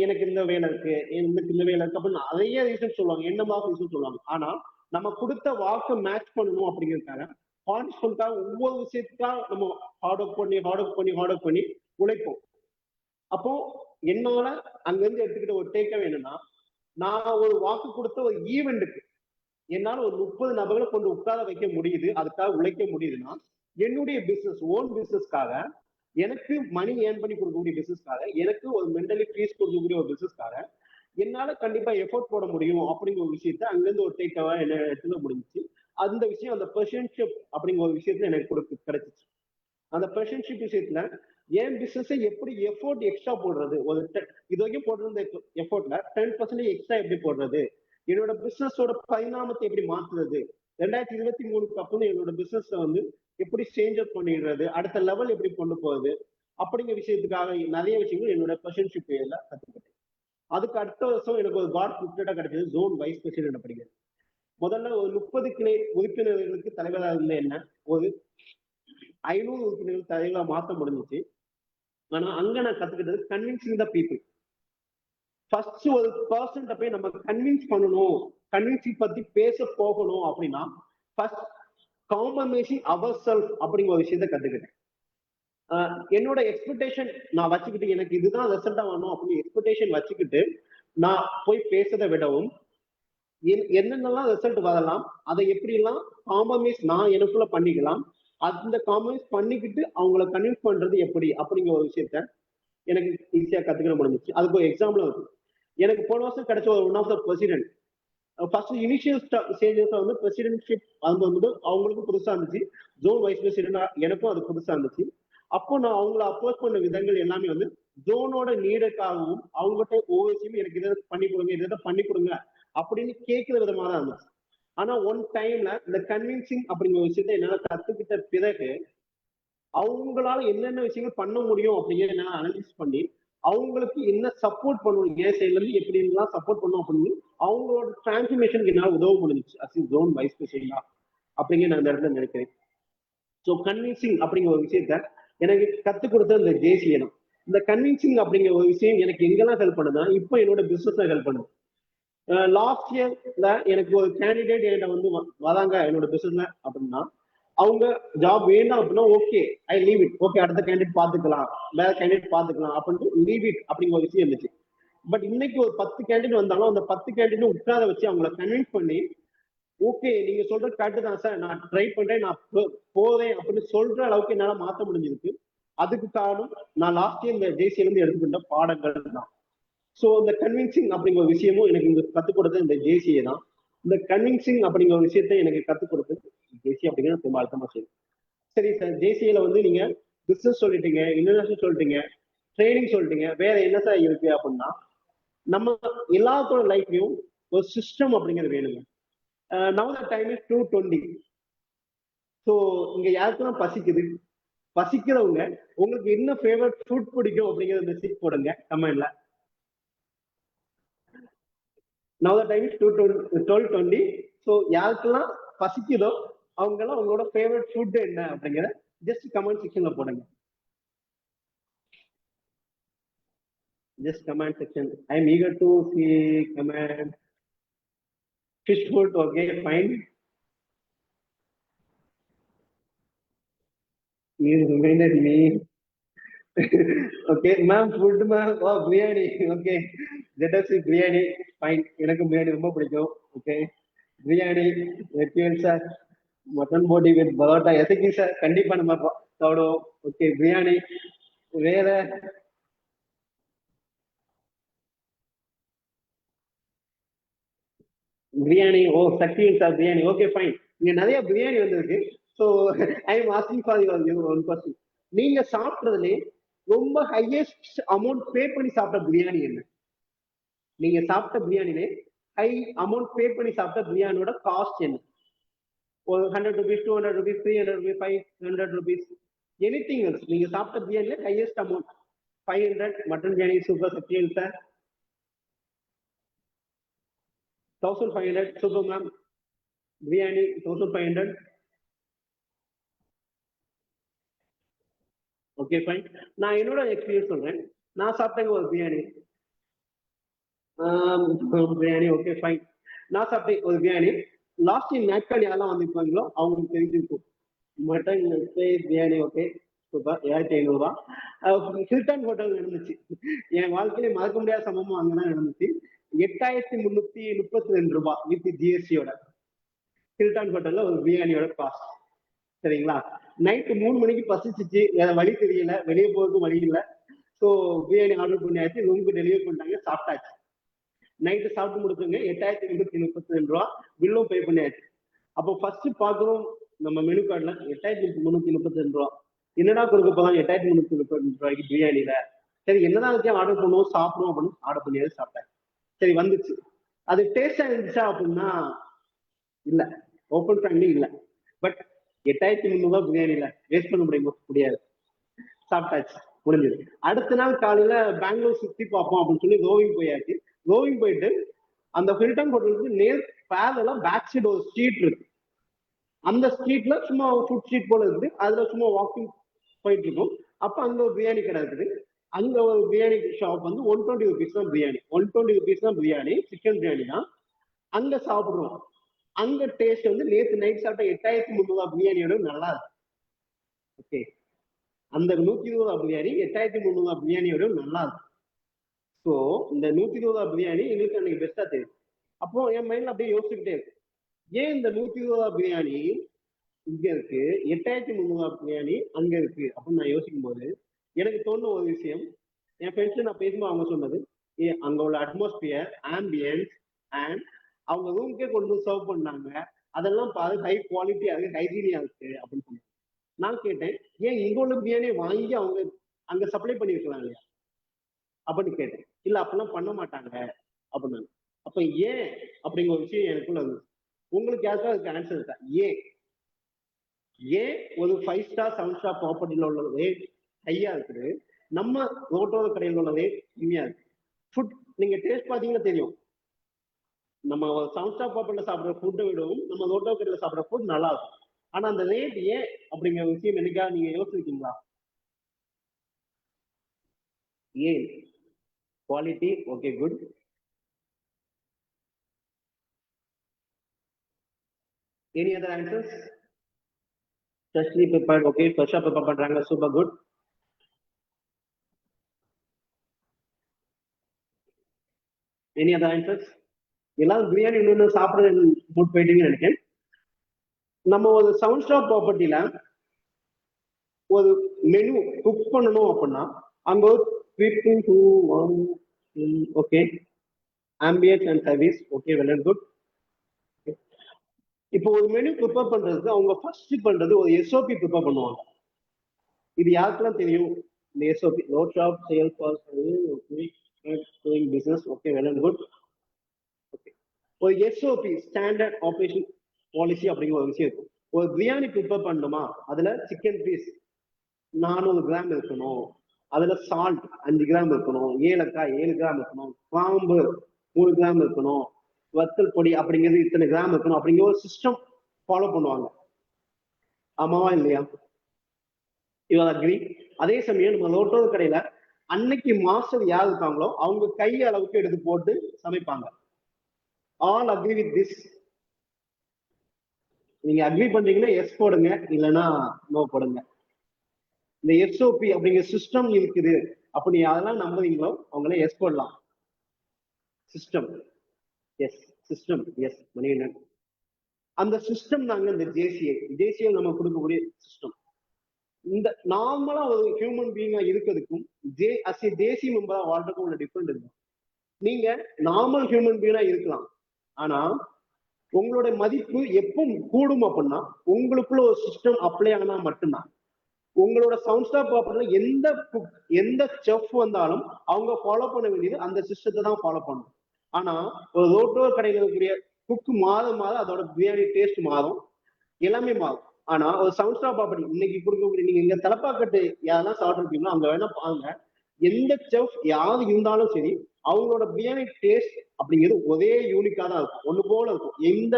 எனக்கு இந்த வேலை இருக்கு, எனக்கு இந்த வேலை இருக்கு அப்படின்னு நிறைய ரீசன் சொல்லுவாங்க, என்னமாக ரீசன் சொல்லுவாங்க. ஆனா நம்ம கொடுத்த வாக்கு மேட்ச் பண்ணணும் அப்படிங்கிறதுக்காக பார்ட்டிசிபென்ட்டாக ஒவ்வொரு விஷயத்துக்காக நம்ம ஹார்ட் ஒர்க் பண்ணி உழைப்போம். அப்போ என்னால அங்க இருந்து எடுத்துக்கிட்ட ஒரு டேக்கவே என்னன்னா, நான் ஒரு வாக்கு கொடுத்த ஒரு ஈவெண்ட்டுக்கு என்னால ஒரு 30 நபர்களை கொண்டு உட்கார வைக்க முடியுது, அதுக்காக உழைக்க முடியுதுன்னா, என்னுடைய பிசினஸ் ஓன் பிசினஸ்க்காக, எனக்கு மணி ஏர்ன் பண்ணி கொடுக்கக்கூடிய பிசினஸ்க்காக, எனக்கு ஒரு மென்டலி பீஸ் கொடுக்கக்கூடிய ஒரு பிசினஸ்க்காக என்னால கண்டிப்பா எஃபோர்ட் போட முடியும் அப்படிங்கிற ஒரு விஷயத்த அங்கிருந்து ஒரு டேக்கவா என்ன எடுத்துக்க முடிஞ்சிச்சு. அந்த விஷயம் அந்த பிரசிடென்ட்ஷிப் அப்படிங்கிற ஒரு விஷயத்துல எனக்கு கிடைச்சிச்சு. அந்த பிரசிடென்ட்ஷிப் விஷயத்துல என் பிசினஸை எப்படி எஃபோர்ட் எக்ஸ்ட்ரா போடுறது, ஒரு இது வரைக்கும் போட்டிருந்த எஃபோர்ட்ல 10% எக்ஸ்ட்ரா எப்படி போடுறது, என்னோட பிசினஸோட பரிணாமத்தை எப்படி மாத்துறது, 2023க்கு அப்புறம் என்னோட பிசினஸ் வந்து எப்படி சேஞ்ச் அப் பண்ணிடுறது, அடுத்த லெவல் எப்படி கொண்டு போறது அப்படிங்கிற விஷயத்துக்காக நிறைய விஷயங்கள் என்னோட பிரசிடென்ட்ஷிப் ஏரியால கத்துக்கிட்டேன். அதுக்கு அடுத்த வருஷம் எனக்கு ஒரு காட் கிஃப்டடா கிடைச்சது ஜோன் வைஸ் பிரசிடென்ட் அப்படிங்கிறது. முதல்ல ஒரு 30 கிளை உறுப்பினர்களுக்கு தலைவராக இருந்த என்ன ஒரு 500 உறுப்பினர்கள் தலைவராக மாற்ற முடிஞ்சிச்சு. ஆனா அங்க நான் கத்துக்கிட்டது கன்வின்சிங் த பீப்புள். ஃபர்ஸ்ட் ஒரு பர்சன்ட்ட போய் நம்ம கன்வின்ஸ் பண்ணணும், கன்வின்சிங் பத்தி பேச போகணும் அப்படின்னா ஃபர்ஸ்ட் காம்ப்ரமைசிங் அவர் செல்ஃப் அப்படிங்கிற ஒரு விஷயத்த கத்துக்கிட்டேன். என்னோட எக்ஸ்பெக்டேஷன் நான் வச்சுக்கிட்டு எனக்கு இதுதான் ரிசல்ட்டா வரணும் அப்படின்னு எக்ஸ்பெக்டேஷன் வச்சுக்கிட்டு நான் போய் பேசுறதை விடவும், என்னென்னலாம் ரிசல்ட் வரலாம், அதை எப்படிலாம் காம்ப்ரமைஸ் நான் எனக்குள்ள பண்ணிக்கலாம், அந்த காம்ப்ரமைஸ் பண்ணிக்கிட்டு அவங்கள கன்வின்ஸ் பண்றது எப்படி அப்படிங்கிற ஒரு விஷயத்த எனக்கு ஈஸியா கத்துக்கிற முடிஞ்சிச்சு. அதுக்கு ஒரு எக்ஸாம்பிள் இருக்கு. எனக்கு போன வருஷம் கிடைச்ச ஒரு one of the president first initial stages வந்து பிரசிடென்ட்ஷிப் வந்து அவங்களுக்கும் புதுசா இருந்துச்சு, ஜோன் வைஸ் பிரசிடென்டா எனக்கும் அது புதுசா இருந்துச்சு. அப்போ நான் அவங்கள அப்ரோச் பண்ண விதங்கள் எல்லாமே வந்து ஜோனோட நீடுக்காகவும் அவங்ககிட்ட ஒவ்வொரு விஷயமும் எனக்கு இதை பண்ணி கொடுங்க, இதை பண்ணி கொடுங்க அப்படின்னு கேட்கிற விதமா தான் இருந்துச்சு. ஆனா ஒன் டைம்ல இந்த கன்வின்சிங் அப்படிங்கிற விஷயத்த என்னால கத்துக்கிட்ட பிறகு அவங்களால என்னென்ன விஷயங்கள் பண்ண முடியும் அப்படிங்கிற என்னால அனலைஸ் பண்ணி அவங்களுக்கு என்ன சப்போர்ட் பண்ணணும், ஏன் சைட்ல இருந்து எப்படி எல்லாம் சப்போர்ட் பண்ணணும் அப்படின்னு அவங்களோட டிரான்ஸ்ஃபர்மேஷனுக்கு என்னால உதவ முடிஞ்சிச்சு அஸ் ஜோன் வைஸ் பிரசிடென்டா அப்படிங்கிற நான் இந்த இடத்துல நினைக்கிறேன். ஸோ கன்வின்சிங் அப்படிங்கிற ஒரு விஷயத்த எனக்கு கத்துக் கொடுத்த இந்த ஜேசிஏ தான். இந்த கன்வின்சிங் அப்படிங்கிற ஒரு விஷயம் எனக்கு எங்கெல்லாம் ஹெல்ப் பண்ணுதுன்னா, இப்போ என்னோட பிசினஸ்ல ஹெல்ப் பண்ணுது. லாஸ்ட் இயர்ல எனக்கு ஒரு கேண்டிடேட் என்கிட்ட வந்து வராங்க என்னோட பிசினஸ்ல அப்படின்னா, அவங்க ஜாப் வேண்டாம் அப்படின்னா okay I leave it, okay அடுத்த கேண்டிடேட் பாத்துக்கலாம், வேற கேண்டிடேட் பாத்துக்கலாம் அப்படின்ட்டு லீவ் இட் அப்படிங்கிற ஒரு விஷயம் இருந்துச்சு. பட் இன்னைக்கு ஒரு 10 கேண்டிடேட் வந்தாலும் அந்த 10 கேண்டிடேட் உட்கார வச்சு அவங்கள கன்வின்ஸ் பண்ணி ஓகே நீங்க சொல்றது கரெக்ட் தான் சார், நான் ட்ரை பண்றேன், நான் போறேன் அப்படின்னு சொல்ற அளவுக்கு என்னால மாத்த முடிஞ்சிருக்கு. அதுக்கு காரணம் நான் லாஸ்ட் இயர் இந்த ஜேசியில இருந்து எடுத்துக்கிட்ட பாடங்கள் தான். ஸோ இந்த கன்வின்சிங் அப்படிங்கிற விஷயமும் எனக்கு இங்க கத்துக் கொடுத்தது இந்த ஜேசிஏ தான். இந்த கன்வின்சிங் அப்படிங்கிற ஒரு விஷயத்த எனக்கு கற்றுக் கொடுத்தது ஜேசி அப்படிங்கிறது ரொம்ப அழுத்தமா செய்யும். சரி சார், ஜேசியில வந்து நீங்க பிசினஸ் சொல்லிட்டீங்க, இன்டர்நேஷனல் சொல்லிட்டீங்க, ட்ரைனிங் சொல்லிட்டீங்க, வேற என்ன சார் இருக்கு அப்படின்னா, நம்ம எல்லாத்தோட லைஃப்லயும் ஒரு சிஸ்டம் அப்படிங்கிறது வேணுங்க. Now the time is 2:20. So இங்க யாருக்கெல்லாம் பசிக்குது, பசிக்கிறவங்க உங்களுக்கு என்ன ஃபேவரட் ஃபுட் பிடிக்கும் அப்படிங்கிற மெசேஜ் போடுங்க கமெண்ட்ல. Now the time is 12:20. So யாருக்கெல்லாம் பசிக்குதோ அவங்கெல்லாம் அவங்களோட ஃபேவரட் ஃபுட் என்ன அப்படிங்கிற ஜஸ்ட் கமெண்ட் செக்ஷன்ல போடுங்க. Just comment section. I am eager to see comment. Fish food, okay, fine. You reminded me. Okay, ma'am, food ma'am. Oh, biryani. Okay, let us see biryani. Fine. எனக்கு biryani ரொம்ப பிடிக்கும். Okay, biryani. Vegetable sir. Mutton body with paratha. எதுக்கு sir கண்டிப்பா நம்ம சாப்பிடுவோம். Okay, biryani. வேற பிரியாணி. ஓ, Sakthi sir biryani. Okay fine. இங்க நிறைய பிரியாணி வந்திருக்கு. So I am asking for one question. நீங்க சாப்பிட்றதுலே ரொம்ப ஹையஸ்ட் அமௌண்ட் பே பண்ணி சாப்பிட்ட பிரியாணி என்ன? நீங்க சாப்பிட்ட பிரியாணிலே ஹை அமௌண்ட் பே பண்ணி சாப்பிட்ட பிரியாணியோட காஸ்ட் என்ன? ஒரு 100 rupees, 200 rupees, 300 rupees, 500 rupees, anything else. நீங்க சாப்பிட்ட பிரியாணில highest amount 500. Mutton biryani super Sakthi sir. 1500 super ma'am. Biryani 1500. Okay fine. நான் என்னோட எக்ஸ்பீரியன்ஸ் சொல்றேன். நான் சாப்பிட்டேங்க ஒரு பிரியாணி. Biryani okay fine. நான் சாப்பிட்டேன் ஒரு பிரியாணி. லாஸ்ட் டைம் நேட்கார்டு யாரெல்லாம் வந்திருப்பாங்களோ அவங்களுக்கு தெரிஞ்சிருக்கும். Mutton biryani okay super. 1500 ரூபா. ஹில்டன் ஹோட்டல் நடந்துச்சு. என் வாழ்க்கையில மறக்க முடியாத சம்பவம் அங்கதான் நடந்துச்சு. 8332 ரூபாய் வித் ஜிஎஸ்டியோட ஹில்டன் ஹோட்டல்ல ஒரு பிரியாணியோட காஸ்ட். சரிங்களா? நைட்டு 3 மணிக்கு பசிச்சிச்சு, வேற வழி தெரியல, வெளியே போறதுக்கு வழி இல்லை. ஸோ பிரியாணி ஆர்டர் பண்ணியாச்சு, ரூமுக்கு டெலிவரி பண்ணிட்டாங்க, சாப்பிட்டாச்சு. நைட்டு சாப்பிட்டு முடிச்சுங்க. 8832 ரூபா பில்லும் பே பண்ணியாச்சு. அப்போ ஃபர்ஸ்ட் பார்க்குறோம் நம்ம மெனு கார்டில் 8332 ரூபா. என்னடா கொடுக்க போதான் 8332 ரூபாய்க்கு பிரியாணியில? சரி என்னதான் வச்சு ஆர்டர் பண்ணுவோம், சாப்பிடுவோம் அப்படின்னு ஆர்டர் பண்ணியாச்சு, சாப்பிட்டேன். சரி வந்துச்சு. அது டேஸ்டா இருந்துச்சா அப்படின்னா இல்ல, ஓப்பன் ஃப்ராங்க்லி இல்ல. பட் 8300 பிரியாணியில வேஸ்ட் பண்ண முடியாது. சாப்பிட்டாச்சு, முடிஞ்சது. அடுத்த நாள் காலையில பெங்களூர் சுத்தி பார்ப்போம் அப்படின்னு சொல்லி ரோவிங் போயாச்சு. ரோவிங் போயிட்டு அந்த ஹில்டன் ஹோட்டலுக்கு நேர் பேரலா பேக் சைடு ஒரு ஸ்ட்ரீட் இருக்கு. அந்த ஸ்ட்ரீட்ல சும்மா ஃபுட் ஸ்ட்ரீட் போல இருக்குது. அதுல சும்மா வாக்கிங் போயிட்டு இருக்கோம். அப்ப அங்க ஒரு பிரியாணி கடை இருக்குது. அங்க ஒரு பிரியாணி ஷாப் வந்து 120 rupees தான் பிரியாணி. 120 rupees தான் பிரியாணி, சிக்கன் பிரியாணி தான். அங்க சாப்பிடுறோம். அங்க டேஸ்ட் வந்து நேற்று நைட் சாப்பிட்ட 8300 பிரியாணியோட நல்லா இருக்கு. ஓகே, அந்த 120 பிரியாணி 8300 பிரியாணியோட நல்லா இருக்கு. ஸோ இந்த 120 பிரியாணி எங்களுக்கு அன்னைக்கு பெஸ்டா தெரியும். அப்போ என் மைண்ட்ல அப்படியே யோசிச்சுக்கிட்டே இருக்கு, ஏன் இந்த 120 பிரியாணி இங்க இருக்கு, 8300 பிரியாணி அங்க இருக்கு அப்படின்னு நான் யோசிக்கும் போது எனக்கு தோணுன ஒரு விஷயம், என் ஃப்ரெண்ட்ஸ் நான் பேசும்போது அவங்க சொன்னது, அங்க உள்ள அட்மாஸ்பியர், ஆம்பியன்ஸ் அண்ட் அவங்க ரூம்க்கே கொண்டு வந்து சர்வ் பண்ணாங்க, அதெல்லாம் பாரு ஹை குவாலிட்டியா இருக்கு, ஹைஜீனியா இருக்கு அப்படின்னு சொன்னாங்க. நான் கேட்டேன், ஏன் இங்க உள்ள பிரியாணியை வாங்கி அவங்க அங்க சப்ளை பண்ணிருக்கலாம் இல்லையா அப்படின்னு கேட்டேன். இல்ல அப்பெல்லாம் பண்ண மாட்டாங்க அப்படின்னாங்க. அப்ப ஏன் அப்படிங்கிற ஒரு விஷயம் எனக்குள்ள இருந்துச்சு. உங்களுக்கு யாருக்கா அதுக்கு ஆன்சர் இருக்கா? ஏன் ஒரு 5 star 7 star ப்ராப்பர்ட்டில உள்ள ரேட் ஹையா இருக்குது, நம்ம ரோட்டோர கடையில் உள்ள ரேட் கம்மியா இருக்கு? ஃபுட் நீங்க டேஸ்ட் பாத்தீங்கன்னா தெரியும், நம்ம 7 star ப்ராப்பர்ட்டில சாப்பிட்ற ஃபுட்டை விடவும் நம்ம ரோட்டோர கடையில் சாப்பிட்ற ஃபுட் நல்லா இருக்கும். ஆனா அந்த ரேட் ஏன் அப்படிங்கிற விஷயம் என்னைக்கா நீங்க யோசிச்சிருக்கீங்களா? ஏன்? Quality okay good. Any other answers? Freshly prepared, okay. Fresh up prepare பண்றாங்க, super good. Any other answers? எல்லாரும் பிரியாணி இன்னொன்று சாப்பிட்றது மூட் போயிட்டீங்கன்னு நினைக்கிறேன். நம்ம ஒரு 7 star ப்ராப்பர்ட்டில ஒரு மெனு குக் பண்ணணும் அப்படின்னா அங்க ஒரு 3 2 1 okay, ambience and service okay, well and good. இப்போ ஒரு மெனு ப்ரிப்பேர் பண்றதுக்கு அவங்க ஃபர்ஸ்ட் பண்றது ஒரு எஸ்ஓபி ப்ரிப்பேர் பண்ணுவாங்க. இது யாருக்கெல்லாம் தெரியும்? இந்த SOP note of sale business. Okay, well and good. Okay, ஒரு எஸ்ஓபி ஸ்டாண்டர்ட் ஆபரேஷன் பாலிசி அப்படிங்கிற ஒரு விஷயம் இருக்கும். ஒரு பிரியாணி ப்ரிப்பேர் பண்ணணுமா, அதுல சிக்கன் பீஸ் 400 கிராம் இருக்கணும், அதுல சால்ட் 5 கிராம் இருக்கணும், ஏலக்காய் 7 கிராம் இருக்கணும், கிராம்பு 3 கிராம் இருக்கணும், வத்தல் பொடி அப்படிங்கிறது இத்தனை கிராம் இருக்கணும் அப்படிங்கிற ஒரு சிஸ்டம் ஃபாலோ பண்ணுவாங்க. ஆமாவா இல்லையா? இவன் அக்ரி. அதே சமயம் நம்ம லோட்டோ கடையில அன்னைக்கு மாஸ்டர் யார் இருக்காங்களோ அவங்க கை அளவுக்கு எடுத்து போட்டு சமைப்பாங்க. All agree with this. நீங்க அக்ரி பண்றீங்கன்னா எஸ் போடுங்க, இல்லைன்னா நோ போடுங்க. இந்த எஸ்ஓபி அப்படிங்கிற சிஸ்டம் இருக்குது அப்படி அதெல்லாம் நம்புறீங்களோ அவங்கள எஸ் போடலாம். System, yes. System, yes. Manikandan. அந்த சிஸ்டம் தாங்க இந்த ஜேசிஏ நம்ம கொடுக்கக்கூடிய சிஸ்டம். இந்த நார்மலா ஒரு ஹியூமன் பீயிங்கா இருக்கிறதுக்கும் தேசிய மெம்பரா வாழ்றதுக்கும் உள்ள டிஃபரெண்ட் இருக்கும். நீங்க நார்மல் ஹியூமன் பீயிங்கா இருக்கலாம், ஆனா உங்களோட மதிப்பு எப்போ கூடும் அப்படின்னா உங்களுக்குள்ள ஒரு சிஸ்டம் அப்ளை ஆனா மட்டும்தான். உங்களோட சவுண்ட் ஸ்டாப் ப்ராப்பர்ல எந்த செஃப் வந்தாலும் அவங்க ஃபாலோ பண்ண வேண்டியது அந்த சிஸ்டத்தை தான் ஃபாலோ பண்ணணும். ஆனா ஒரு ரோட்டோர் கடையில் இருக்கக்கூடிய குக்கு மாதம் அதோட பிரியாணி டேஸ்ட் மாறும், எல்லாமே மாறும். ஆனா ஒரு சவுண்ட் ஸ்டாப் ப்ராப்பர்ட்டி இன்னைக்கு கொடுக்கக்கூடிய, நீங்க இங்க தலப்பாக்கட்டு யாரெல்லாம் சாப்பிட்டுருக்கீங்களோ அங்க வேணா பாருங்க, எந்த செஃப் யாரு இருந்தாலும் சரி அவங்களோட பிரியாணி டேஸ்ட் அப்படிங்கிறது ஒரே யூனிக்கா தான் இருக்கும், ஒண்ணு போல இருக்கும் எந்த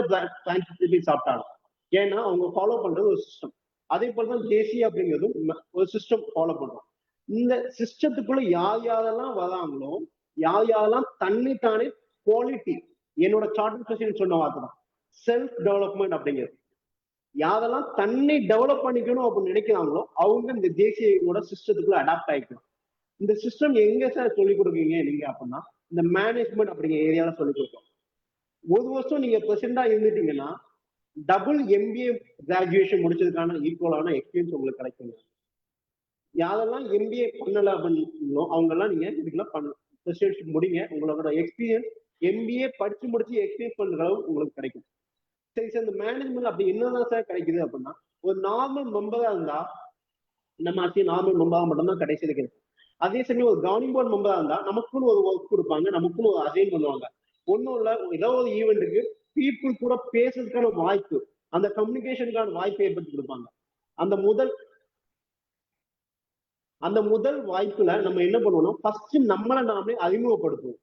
சாப்பிட்டாலும். ஏன்னா அவங்க ஃபாலோ பண்றது ஒரு சிஸ்டம். அதே போலதான் தேசிய அப்படிங்கிறதும் ஒரு சிஸ்டம் ஃபாலோ பண்றோம். இந்த சிஸ்டத்துக்குள்ள யார் யாரெல்லாம் வராங்களோ, யார் யாரெல்லாம் தன்னைத்தானே குவாலிட்டி, என்னோட சார்ட் சொன்ன வார்த்தை தான் செல்ஃப் டெவலப்மெண்ட் அப்படிங்கிறது. யாரெல்லாம் தன்னை டெவலப் பண்ணிக்கணும் அப்படின்னு நினைக்கிறாங்களோ அவங்க இந்த தேசியோட சிஸ்டத்துக்குள்ள அடாப்ட் ஆகிக்கணும். இந்த சிஸ்டம் எங்க சார் சொல்லிக் கொடுக்கீங்க நீங்க அப்படின்னா இந்த மேனேஜ்மெண்ட் அப்படிங்கிற ஏரியால சொல்லிக் கொடுக்கணும். ஒரு வருஷம் நீங்க பிரசிடண்டா இருந்துட்டீங்கன்னா டபுள் எம்பிஏ கிராஜுவேஷன் முடிச்சதுக்கான ஈக்குவலான எக்ஸ்பீரியன்ஸ் உங்களுக்கு கிடைக்குங்க. யாரெல்லாம் எம்பிஏ பண்ணல அப்படின்னோ அவங்க எல்லாம் நீங்க இதுக்கெல்லாம் பிரசிடென்ஷிப் முடிங்க, உங்களோட எக்ஸ்பீரியன்ஸ் எம்பிஏ படிச்சு முடிச்சு எக்ஸ்பீரியன்ஸ் பண்ற அளவு உங்களுக்கு கிடைக்கும். சரி சார், இந்த மேனேஜ்மெண்ட் அப்படி என்னதான் சார் கிடைக்குது அப்படின்னா ஒரு நார்மல் மெம்பரா இருந்தா நம்ம நார்மல் மெம்பரா மட்டும்தான் கடைசியில் கிடைக்கும். அதே சமயம் ஒரு கவர்னிங் போர்டு மெம்பரா இருந்தா நமக்குன்னு ஒரு ஒர்க் கொடுப்பாங்க, நமக்குன்னு ஒரு அசைன் பண்ணுவாங்க. ஒன்றும் இல்லை, ஏதோ ஒரு ஈவெண்ட்டுக்கு பீப்புள் கூட பேசுறதுக்கான வாய்ப்பு, அந்த கம்யூனிகேஷனுக்கான வாய்ப்பை ஏற்படுத்தி கொடுப்பாங்க. அந்த முதல் வாய்ப்புல நம்ம என்ன பண்ணுவோம், ஃபர்ஸ்ட் நம்மளை நாமளே அறிமுகப்படுத்துவோம்.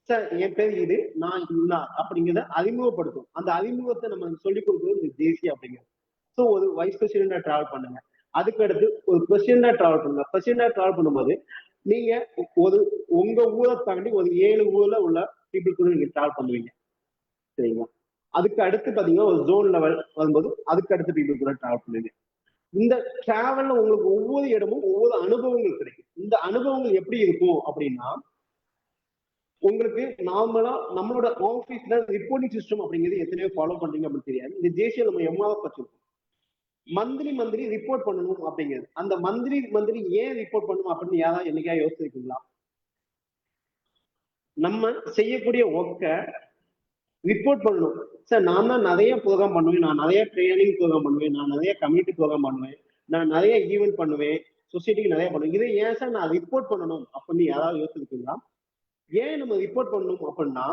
சார் என் பேர் இது, நான் இன்னார் அப்படிங்கிறத அறிமுகப்படுத்தும். அந்த அறிமுகத்தை நம்ம சொல்லிக் கொடுக்குறது இந்த தேசிய அப்படிங்கிறது. ஸோ ஒரு வைஸ் பிரசிடென்டா டிராவல் பண்ணுங்க, அதுக்கு அடுத்து ஒரு பிரசிடென்டா டிராவல் பண்ணுங்க. பிரசிடென்டா டிராவல் பண்ணும்போது நீங்க உங்க ஊரை தாண்டி ஒரு 7 ஊர்ல உள்ள பீப்புள் கூட நீங்க டிராவல் பண்ணுவீங்க, சரிங்களா? அதுக்கு அடுத்து பாத்தீங்கன்னா ஒரு ஜோன் லெவல் வரும்போது அதுக்கு அடுத்து பீப்புள் கூட டிராவல் பண்ணுவீங்க. இந்த டிராவல்ல உங்களுக்கு ஒவ்வொரு இடமும் ஒவ்வொரு அனுபவங்கள் கிடைக்கும். இந்த அனுபவங்கள் எப்படி இருக்கும் அப்படின்னா உங்களுக்கு நார்மலா நம்மளோட ஆஃபீஸ்ல ரிப்போர்ட்டிங் சிஸ்டம் அப்படிங்கிறது எத்தனையோ ஃபாலோ பண்றீங்க அப்படின்னு தெரியாது. இந்த ஜேசியில் நம்ம எம்ஆர் வச்சிருக்கோம், மந்த்லி ரிப்போர்ட் பண்ணணும் அப்படிங்கிறது. அந்த மந்த்லி ஏன் ரிப்போர்ட் பண்ணணும் அப்படின்னு யாராவது என்னைக்கா யோசிச்சிருக்கீங்களா? நம்ம செய்யக்கூடிய ஒர்க்கை ரிப்போர்ட் பண்ணணும். சார் நான் தான் நிறைய ப்ரோக்ராம் பண்ணுவேன், நான் நிறைய ட்ரைனிங் ப்ரோக்ராம் பண்ணுவேன், நான் நிறைய கம்யூனிட்டி ப்ரோக்ராம் பண்ணுவேன், நான் நிறைய ஈவெண்ட் பண்ணுவேன், சொசைட்டிக்கு நிறைய பண்ணுவேன், இதை ஏன் சார் நான் ரிப்போர்ட் பண்ணணும் அப்படின்னு யாராவது யோசிச்சிருக்கீங்களா? ஏன் நம்ம ரிப்போர்ட் பண்ணணும் அப்படின்னா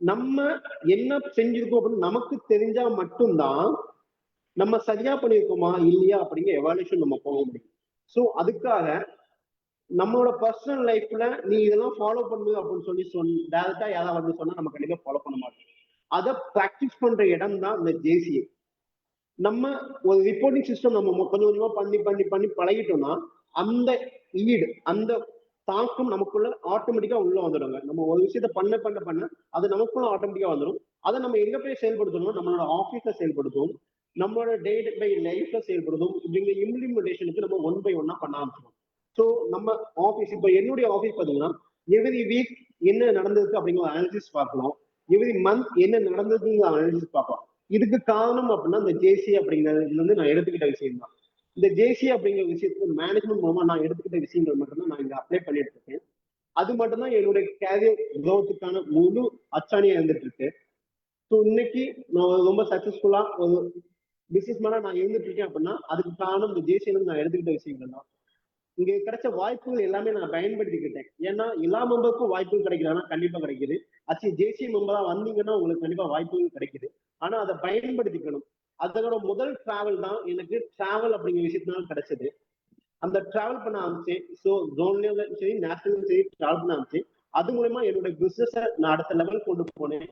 நம்ம என்ன செஞ்சிருக்கோம் அப்படின்னு நமக்கு தெரிஞ்சா மட்டும்தான் நம்ம சரியா பண்ணியிருக்கோமா இல்லையா அப்படிங்கிற எவாலுவேஷன் நம்ம போக முடியும். ஸோ அதுக்காக நம்மளோட பர்சனல் லைஃப்ல நீ இதெல்லாம் ஃபாலோ பண்ணு அப்படின்னு சொல்லி டேரக்டா யாராவது வந்து சொன்னா நம்ம கண்டிப்பா ஃபாலோ பண்ண மாட்டோம். அதை ப்ராக்டிஸ் பண்ற இடம் தான் இந்த ஜேசிஏ. நம்ம ஒரு ரிப்போர்ட்டிங் சிஸ்டம் நம்ம கொஞ்சம் கொஞ்சமா பண்ணி பழகிட்டோம்னா அந்த அந்த தாக்கம் நமக்குள்ள ஆட்டோமேட்டிக்கா உள்ள வந்துடுங்க. நம்ம ஒரு விஷயத்த பண்ண அது நமக்குள்ள ஆட்டோமேட்டிக்கா வந்துடும். அதை நம்ம எங்க போய் செயல்படுத்தணும், நம்மளோட ஆஃபீஸ்ல செயல்படுத்தும், நம்மளோட டே பை லைஃப்ல செயல்படுத்தும். இப்படிங்க இம்ப்ளிமெண்டேஷனுக்கு நம்ம 1 by 1 பண்ண ஆரம்பிச்சிடும். ஸோ நம்ம ஆஃபீஸ், இப்போ என்னுடைய ஆஃபீஸ் பார்த்தீங்கன்னா எவ்ரி வீக் என்ன நடந்ததுக்கு அப்படிங்கிற அனாலிசிஸ் பார்க்கலாம், எவ்ரி மந்த் என்ன நடந்ததுங்கிற அனாலிசிஸ் பார்க்கலாம். இதுக்கு காரணம் அப்படின்னா இந்த ஜேசி அப்படிங்கிறதுல இருந்து நான் எடுத்துக்கிட்ட விஷயம் தான். இந்த ஜேசி அப்படிங்கிற விஷயத்துக்கு மேனேஜ்மெண்ட் மூலமா நான் எடுத்துக்கிட்ட விஷயங்கள் மட்டும்தான் நான் இங்க அப்ளை பண்ணிட்டு இருக்கேன். அது மட்டும்தான் என்னுடைய கேரியர் குரோத்துக்கான முழு அச்சாணியா இருந்துட்டு இருக்கு. ஸோ இன்னைக்கு நான் ரொம்ப சக்சஸ்ஃபுல்லா ஒரு பிசினஸ் மேனா நான் இருந்துட்டு இருக்கேன் அப்படின்னா அதுக்கு காரணம் இந்த ஜேசியில நான் எடுத்துக்கிட்ட விஷயங்கள் தான். இங்க கிடைச்ச வாய்ப்புகள் எல்லாமே நான் பயன்படுத்திக்கிட்டேன். ஏன்னா எல்லா மெம்பருக்கும் வாய்ப்புகள் கிடைக்குதுன்னா கண்டிப்பா கிடைக்குது. ஆக்சுவலி ஜேசி மெம்பரா வந்தீங்கன்னா உங்களுக்கு கண்டிப்பா வாய்ப்புகள் கிடைக்குது. ஆனா அதை பயன்படுத்திக்கணும். அதோட முதல் டிராவல் தான் எனக்கு டிராவல் அப்படிங்கிற விஷயத்தினால கிடைச்சது. அந்த டிராவல் பண்ண ஆரம்பிச்சு, ஸோ ஜோன்லயும் சரி நேஷனலும் சரி டிராவல் பண்ண ஆரம்பிச்சு, அது மூலமா என்னோட பிசினஸ் நான் அடுத்த லெவல் கொண்டு போனேன்.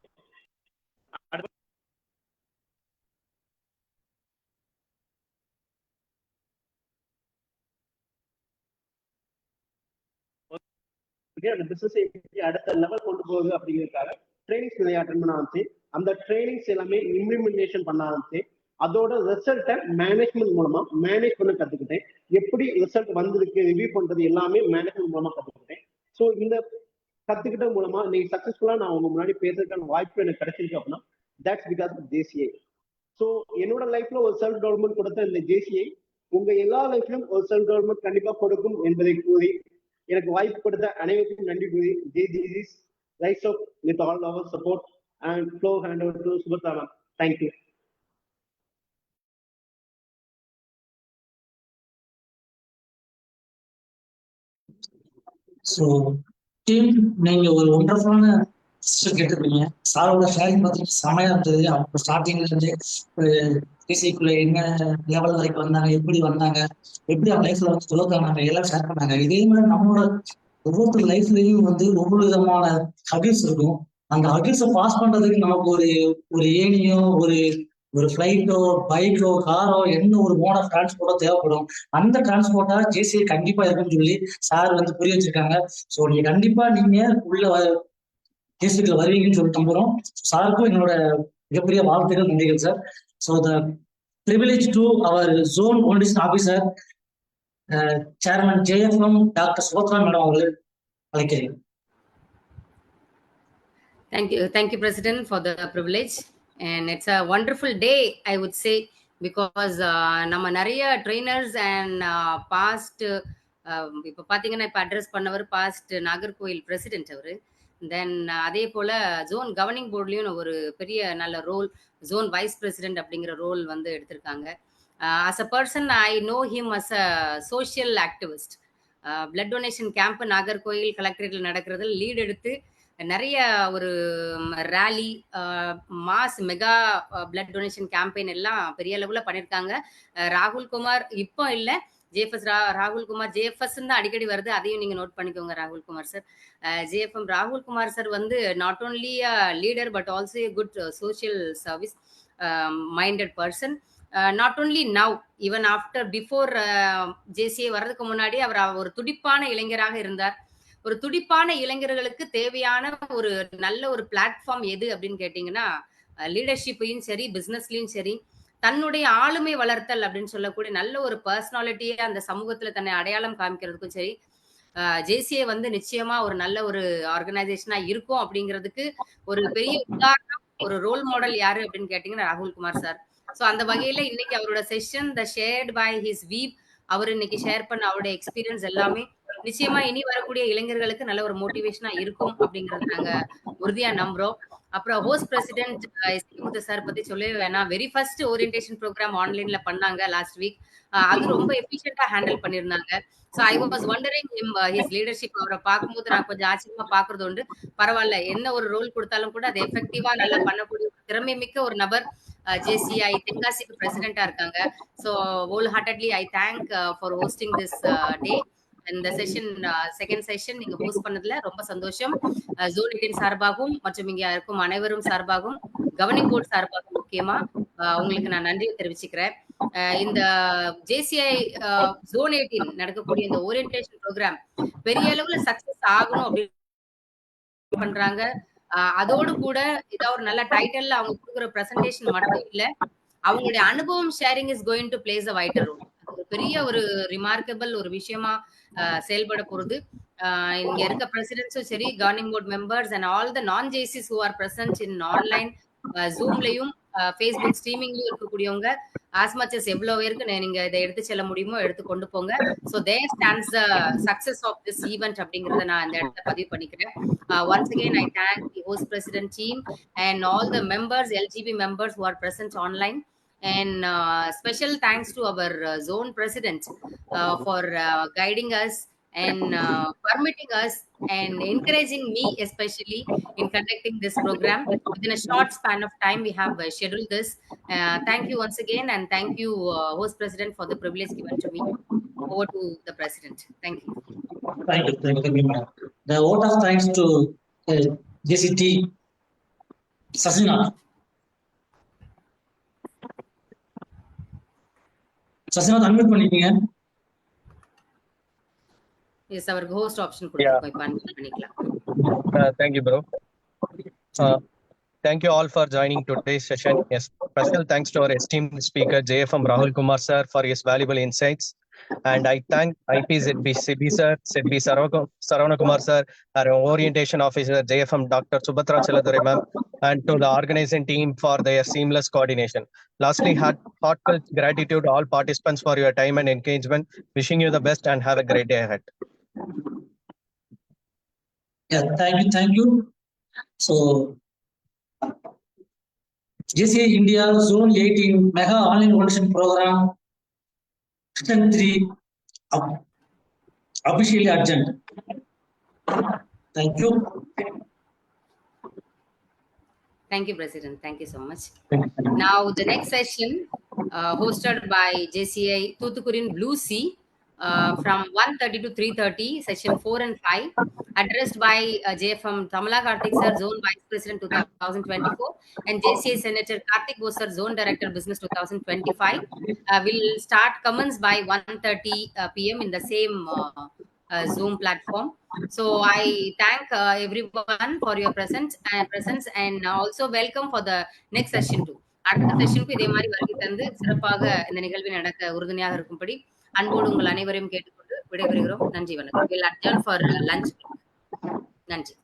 அந்த பிசினஸ் அடுத்த லெவல் கொண்டு போகுது அப்படிங்கிறதுக்காக ட்ரைனிங்ஸ் நிறைய அட்டன் பண்ண ஆரம்பிச்சு, அந்த ட்ரைனிங்ஸ் எல்லாமே இம்ப்ளிமெண்டேஷன் பண்ண ஆரம்பிச்சு, அதோட ரிசல்ட்டை மேனேஜ்மெண்ட் மூலமா மேனேஜ் பண்ண கத்துக்கிட்டேன். எப்படி ரிசல்ட் வந்திருக்கு ரிவ்யூ பண்றது எல்லாமே மேனேஜ்மெண்ட் மூலமா கத்துக்கிட்டேன். ஸோ இந்த கத்துக்கிட்ட மூலமா இன்னைக்கு சக்சஸ்ஃபுல்லா நான் உங்க முன்னாடி பேசுறதுக்கான வாய்ப்பு எனக்கு கிடைச்சிருக்கு அப்படின்னா that's because of JCI. So என்னோட லைஃப்ல ஒரு செல்ஃப் டெவலப்மெண்ட் கொடுத்த இந்த ஜேசிஐ உங்க எல்லா லைஃப்லயும் ஒரு செல்ஃப் டெவலப்மெண்ட் கண்டிப்பா கொடுக்கும் என்பதை கூறி எனக்கு வாய்ப்பு கொடுத்த அனைவருக்கும் நன்றி கூறி Jaycees rise up with all our support and flow hand over to Subhadra ma'am. Thank you. So team, நீங்க ஒரு ஒண்டர்ஃபுல்லான சிஸ்டர் கேட்டிருக்கீங்க. சாரோட ஷேரிங் பார்த்துட்டு செமையா இருந்தது. அவங்க ஸ்டார்டிங்ல இருந்து பிசிக்குள்ள என்ன லெவல் வரைக்கும் வந்தாங்க, எப்படி வந்தாங்க, எப்படி அவங்க லைஃப்ல வந்து துலக்காங்க எல்லாம் ஷேர் பண்ணாங்க. இதே மாதிரி நம்மளோட ஒவ்வொருத்தர் லைஃப்லயும் வந்து ஒவ்வொரு விதமான ஹகில்ஸ் இருக்கும். அந்த ஹகில்ஸை பாஸ் பண்றதுக்கு நமக்கு ஒரு ஒரு ஏணியோ ஒரு ஒரு ஃபிளைட்டோ பைக்கோ காரோ என்ன ஒரு மோட் ஆஃப் டிரான்ஸ்போர்ட்டோ தேவைப்படும். அந்த டிரான்ஸ்போர்ட்டா ஜேசிஐ கண்டிப்பா இருக்குன்னு சொல்லி சார் வந்து புரிய வச்சிருக்காங்க. ஸோ நீங்க கண்டிப்பா நீங்க உள்ள ஜேசிஐக்குள்ள வருவீங்கன்னு சொல்லி நம்புறோம். சாருக்கும் என்னோட மிகப்பெரிய வாழ்த்துக்கள், நன்றிகள் sir. So the privilege to our zone coordination officer, chairman JFM Dr. Subhatra Madam அவர்கள் அழைக்கிறேன். Thank you, President, for the privilege. And it's a wonderful day, I would say, because நம்ம நிறைய trainers and past இப்போ பார்த்தீங்கன்னா இப்போ address பண்ணவர் past Nagercoil president அவர். Then அதே போல் ஜோன் கவர்னிங் போர்ட்லேயும் ஒரு பெரிய நல்ல ரோல், ஜோன் வைஸ் பிரசிடென்ட் அப்படிங்கிற ரோல் வந்து எடுத்திருக்காங்க. As a person I know him as a social activist. Blood donation camp Nagercoil கலெக்டரேட்டில் நடக்கிறதுல லீட் எடுத்து நிறைய ஒரு rally, mass mega blood donation campaign எல்லாம் பெரிய லெவலில் பண்ணியிருக்காங்க. ராகுல் குமார் இப்போ இல்லை, ஜேஎஃப்எஸ் ராகுல் குமார் ஜேஎஃப்எஸ் தான் அடிக்கடி வருது, அதையும் நீங்க நோட் பண்ணிக்கோங்க. ராகுல் குமார் சார், ஜேஎஃப்எம் ராகுல் குமார் சார் வந்து not only leader but also good social service minded person. Not only now, even after before JCA வர்றதுக்கு முன்னாடி அவர் ஒரு துடிப்பான இளைஞராக இருந்தார். ஒரு துடிப்பான இளைஞர்களுக்கு தேவையான ஒரு நல்ல ஒரு பிளாட்ஃபார்ம் எது அப்படின்னு கேட்டீங்கன்னா, லீடர்ஷிப்பையும் சரி பிசினஸ்லயும் சரி தன்னுடைய ஆளுமை வளர்த்தல் அப்படின்னு சொல்லக்கூடிய நல்ல ஒரு பர்சனாலிட்டியை அந்த சமூகத்துல தன்னை அடையாளம் காமிக்கிறதுக்கும் சரி, ஜேசிஏ வந்து நிச்சயமா ஒரு நல்ல ஒரு ஆர்கனைசேஷனா இருக்கும் அப்படிங்கிறதுக்கு ஒரு பெரிய உதாரணம், ஒரு ரோல் மாடல் யாரு அப்படின்னு கேட்டீங்கன்னா ராகுல் குமார் சார். ஸோ அந்த வகையில இன்னைக்கு அவரோட session the shared by his view, அவர் இன்னைக்கு ஷேர் பண்ண அவருடைய எக்ஸ்பீரியன்ஸ் எல்லாமே நிச்சயமா இனி வரக்கூடிய இளைஞர்களுக்கு நல்ல ஒரு மோட்டிவேஷனா இருக்கும் அப்படிங்கறது நாங்க உறுதியா நம்புறோம். அப்புறம் ஹோஸ்ட் பிரசிடென்ட் ஸ்ரீமுத்து சார் பத்தி சொல்லவே வேணாம். வெரி ஃபர்ஸ்ட் ஓரியன்டேஷன் ப்ரோக்ராம் ஆன்லைன்ல பண்ணாங்க லாஸ்ட் வீக். அது ரொம்ப எஃபிஷியன்டா ஹேண்டில் பண்ணிருந்தாங்க. So I was wandering his leadership. அவரை பார்க்கும்போது நான் கொஞ்சம் ஆச்சரியமா பாக்குறது உண்டு. பரவாயில்ல, என்ன ஒரு ரோல் கொடுத்தாலும் கூட அதை எஃபெக்டிவா நல்லா பண்ணக்கூடிய திறமை மிக்க ஒரு நபர் ஜேசிஐ தென்காசிக்கு பிரசிடென்டா இருக்காங்க. So whole heartedly I thank for hosting this day. இந்த செஷன் செகண்ட் செஷன் நீங்க ஹோஸ்ட் பண்ணதுல ரொம்ப சந்தோஷம். ஜோன் 18 சார்பாகவும் மற்றும் இங்க இருக்கும் அனைவரும் சார்பாகவும் கவர்னிங் போர்டு சார்பாகவும் முக்கியமா உங்களுக்கு நான் நன்றி தெரிவிச்சுக்கிறேன். இந்த ஜேசிஐ ஜோன் 18 நடக்கக்கூடிய இந்த ஓரியன்டேஷன் ப்ரோக்ராம் பெரிய அளவுல சக்சஸ் ஆகணும் அப்படின்னு பண்றாங்க. அதோடு கூட ஏதாவது ஒரு நல்ல டைட்டில் அவங்க கொடுக்குற பிரசன்டேஷன் மட்டும் இல்ல, அவங்களுடைய அனுபவம் sharing is going to place a vital role. பெரிய ஒரு ரிமார்க்கபிள் ஒரு விஷயமா செயல்பட போறது. இங்க இருக்க பிரசிடென்ட்ஸும் சரி, governing board members and all the non Jaycees who are present in online ஜூம்லயும் ஃபேஸ்புக் ஸ்ட்ரீமிங்லயும் இருக்கக்கூடியவங்க as much as எவ்வளவு பேருக்கு நீங்க இதை எடுத்து செல்ல முடியுமோ எடுத்து கொண்டு போங்க. So there stands the success of this event அப்படிங்கறத நான் இந்த இடத்துல பதிவு பண்ணிக்கிறேன். Once again, I thank the host president team and all the members, LGB members who are present online. And special thanks to our zone president for guiding us and permitting us and encouraging me especially in conducting this program. Within a short span of time, we have scheduled this. Thank you once again, and thank you, host president, for the privilege given to me. Over to the president. Thank you. Thank you. Thank you, ma'am. The vote of thanks to JCT Sasinath. Sasinath, unmute பண்ணிக்கீங்க. Yes, our host option கொடுத்துருக்கோம். இப்போ unmute பண்ணிக்கலாம். Thank you, bro. Thank you all for joining today's session. Yes, special thanks to our esteemed speaker JFM Rahul Kumar sir for his valuable insights. And I thank IPZB CB sir, ZB Saravana Kumar sir, our orientation officer JFM Dr. Subhatra Chelladurai ma'am, and to the organizing team for their seamless coordination. Lastly, heartfelt gratitude to all participants for your time and engagement. Wishing you the best and have a great day ahead. Yeah, thank you. So, JCI India Zone 18 Mega Online Audition Program Section 3 officially adjourned. Thank you. Thank you, President. Thank you so much. Now, the next session, hosted by JCI Thuthukudin Blue Sea, from 1:30 to 3:30, session 4 and 5, addressed by JFM Tamala Karthik sir, Zone Vice President 2024, and JCI Senator Karthik Bose sir, Zone Director Business 2025, will start commence by 1:30 p.m. in the same Zoom platform. So I thank everyone for your presence and also welcome for the next session too. அடுத்த செஷனுக்கு இதே மாதிரி வருகை தந்து சிறப்பாக இந்த நிகழ்வு நடக்க உறுதுணையாக இருக்கும்படி அன்போடு உங்கள் அனைவரையும் கேட்டுக்கொண்டு விடைபெறுகிறோம். நன்றி, வணக்கம். We'll adjourn for lunch. நன்றி.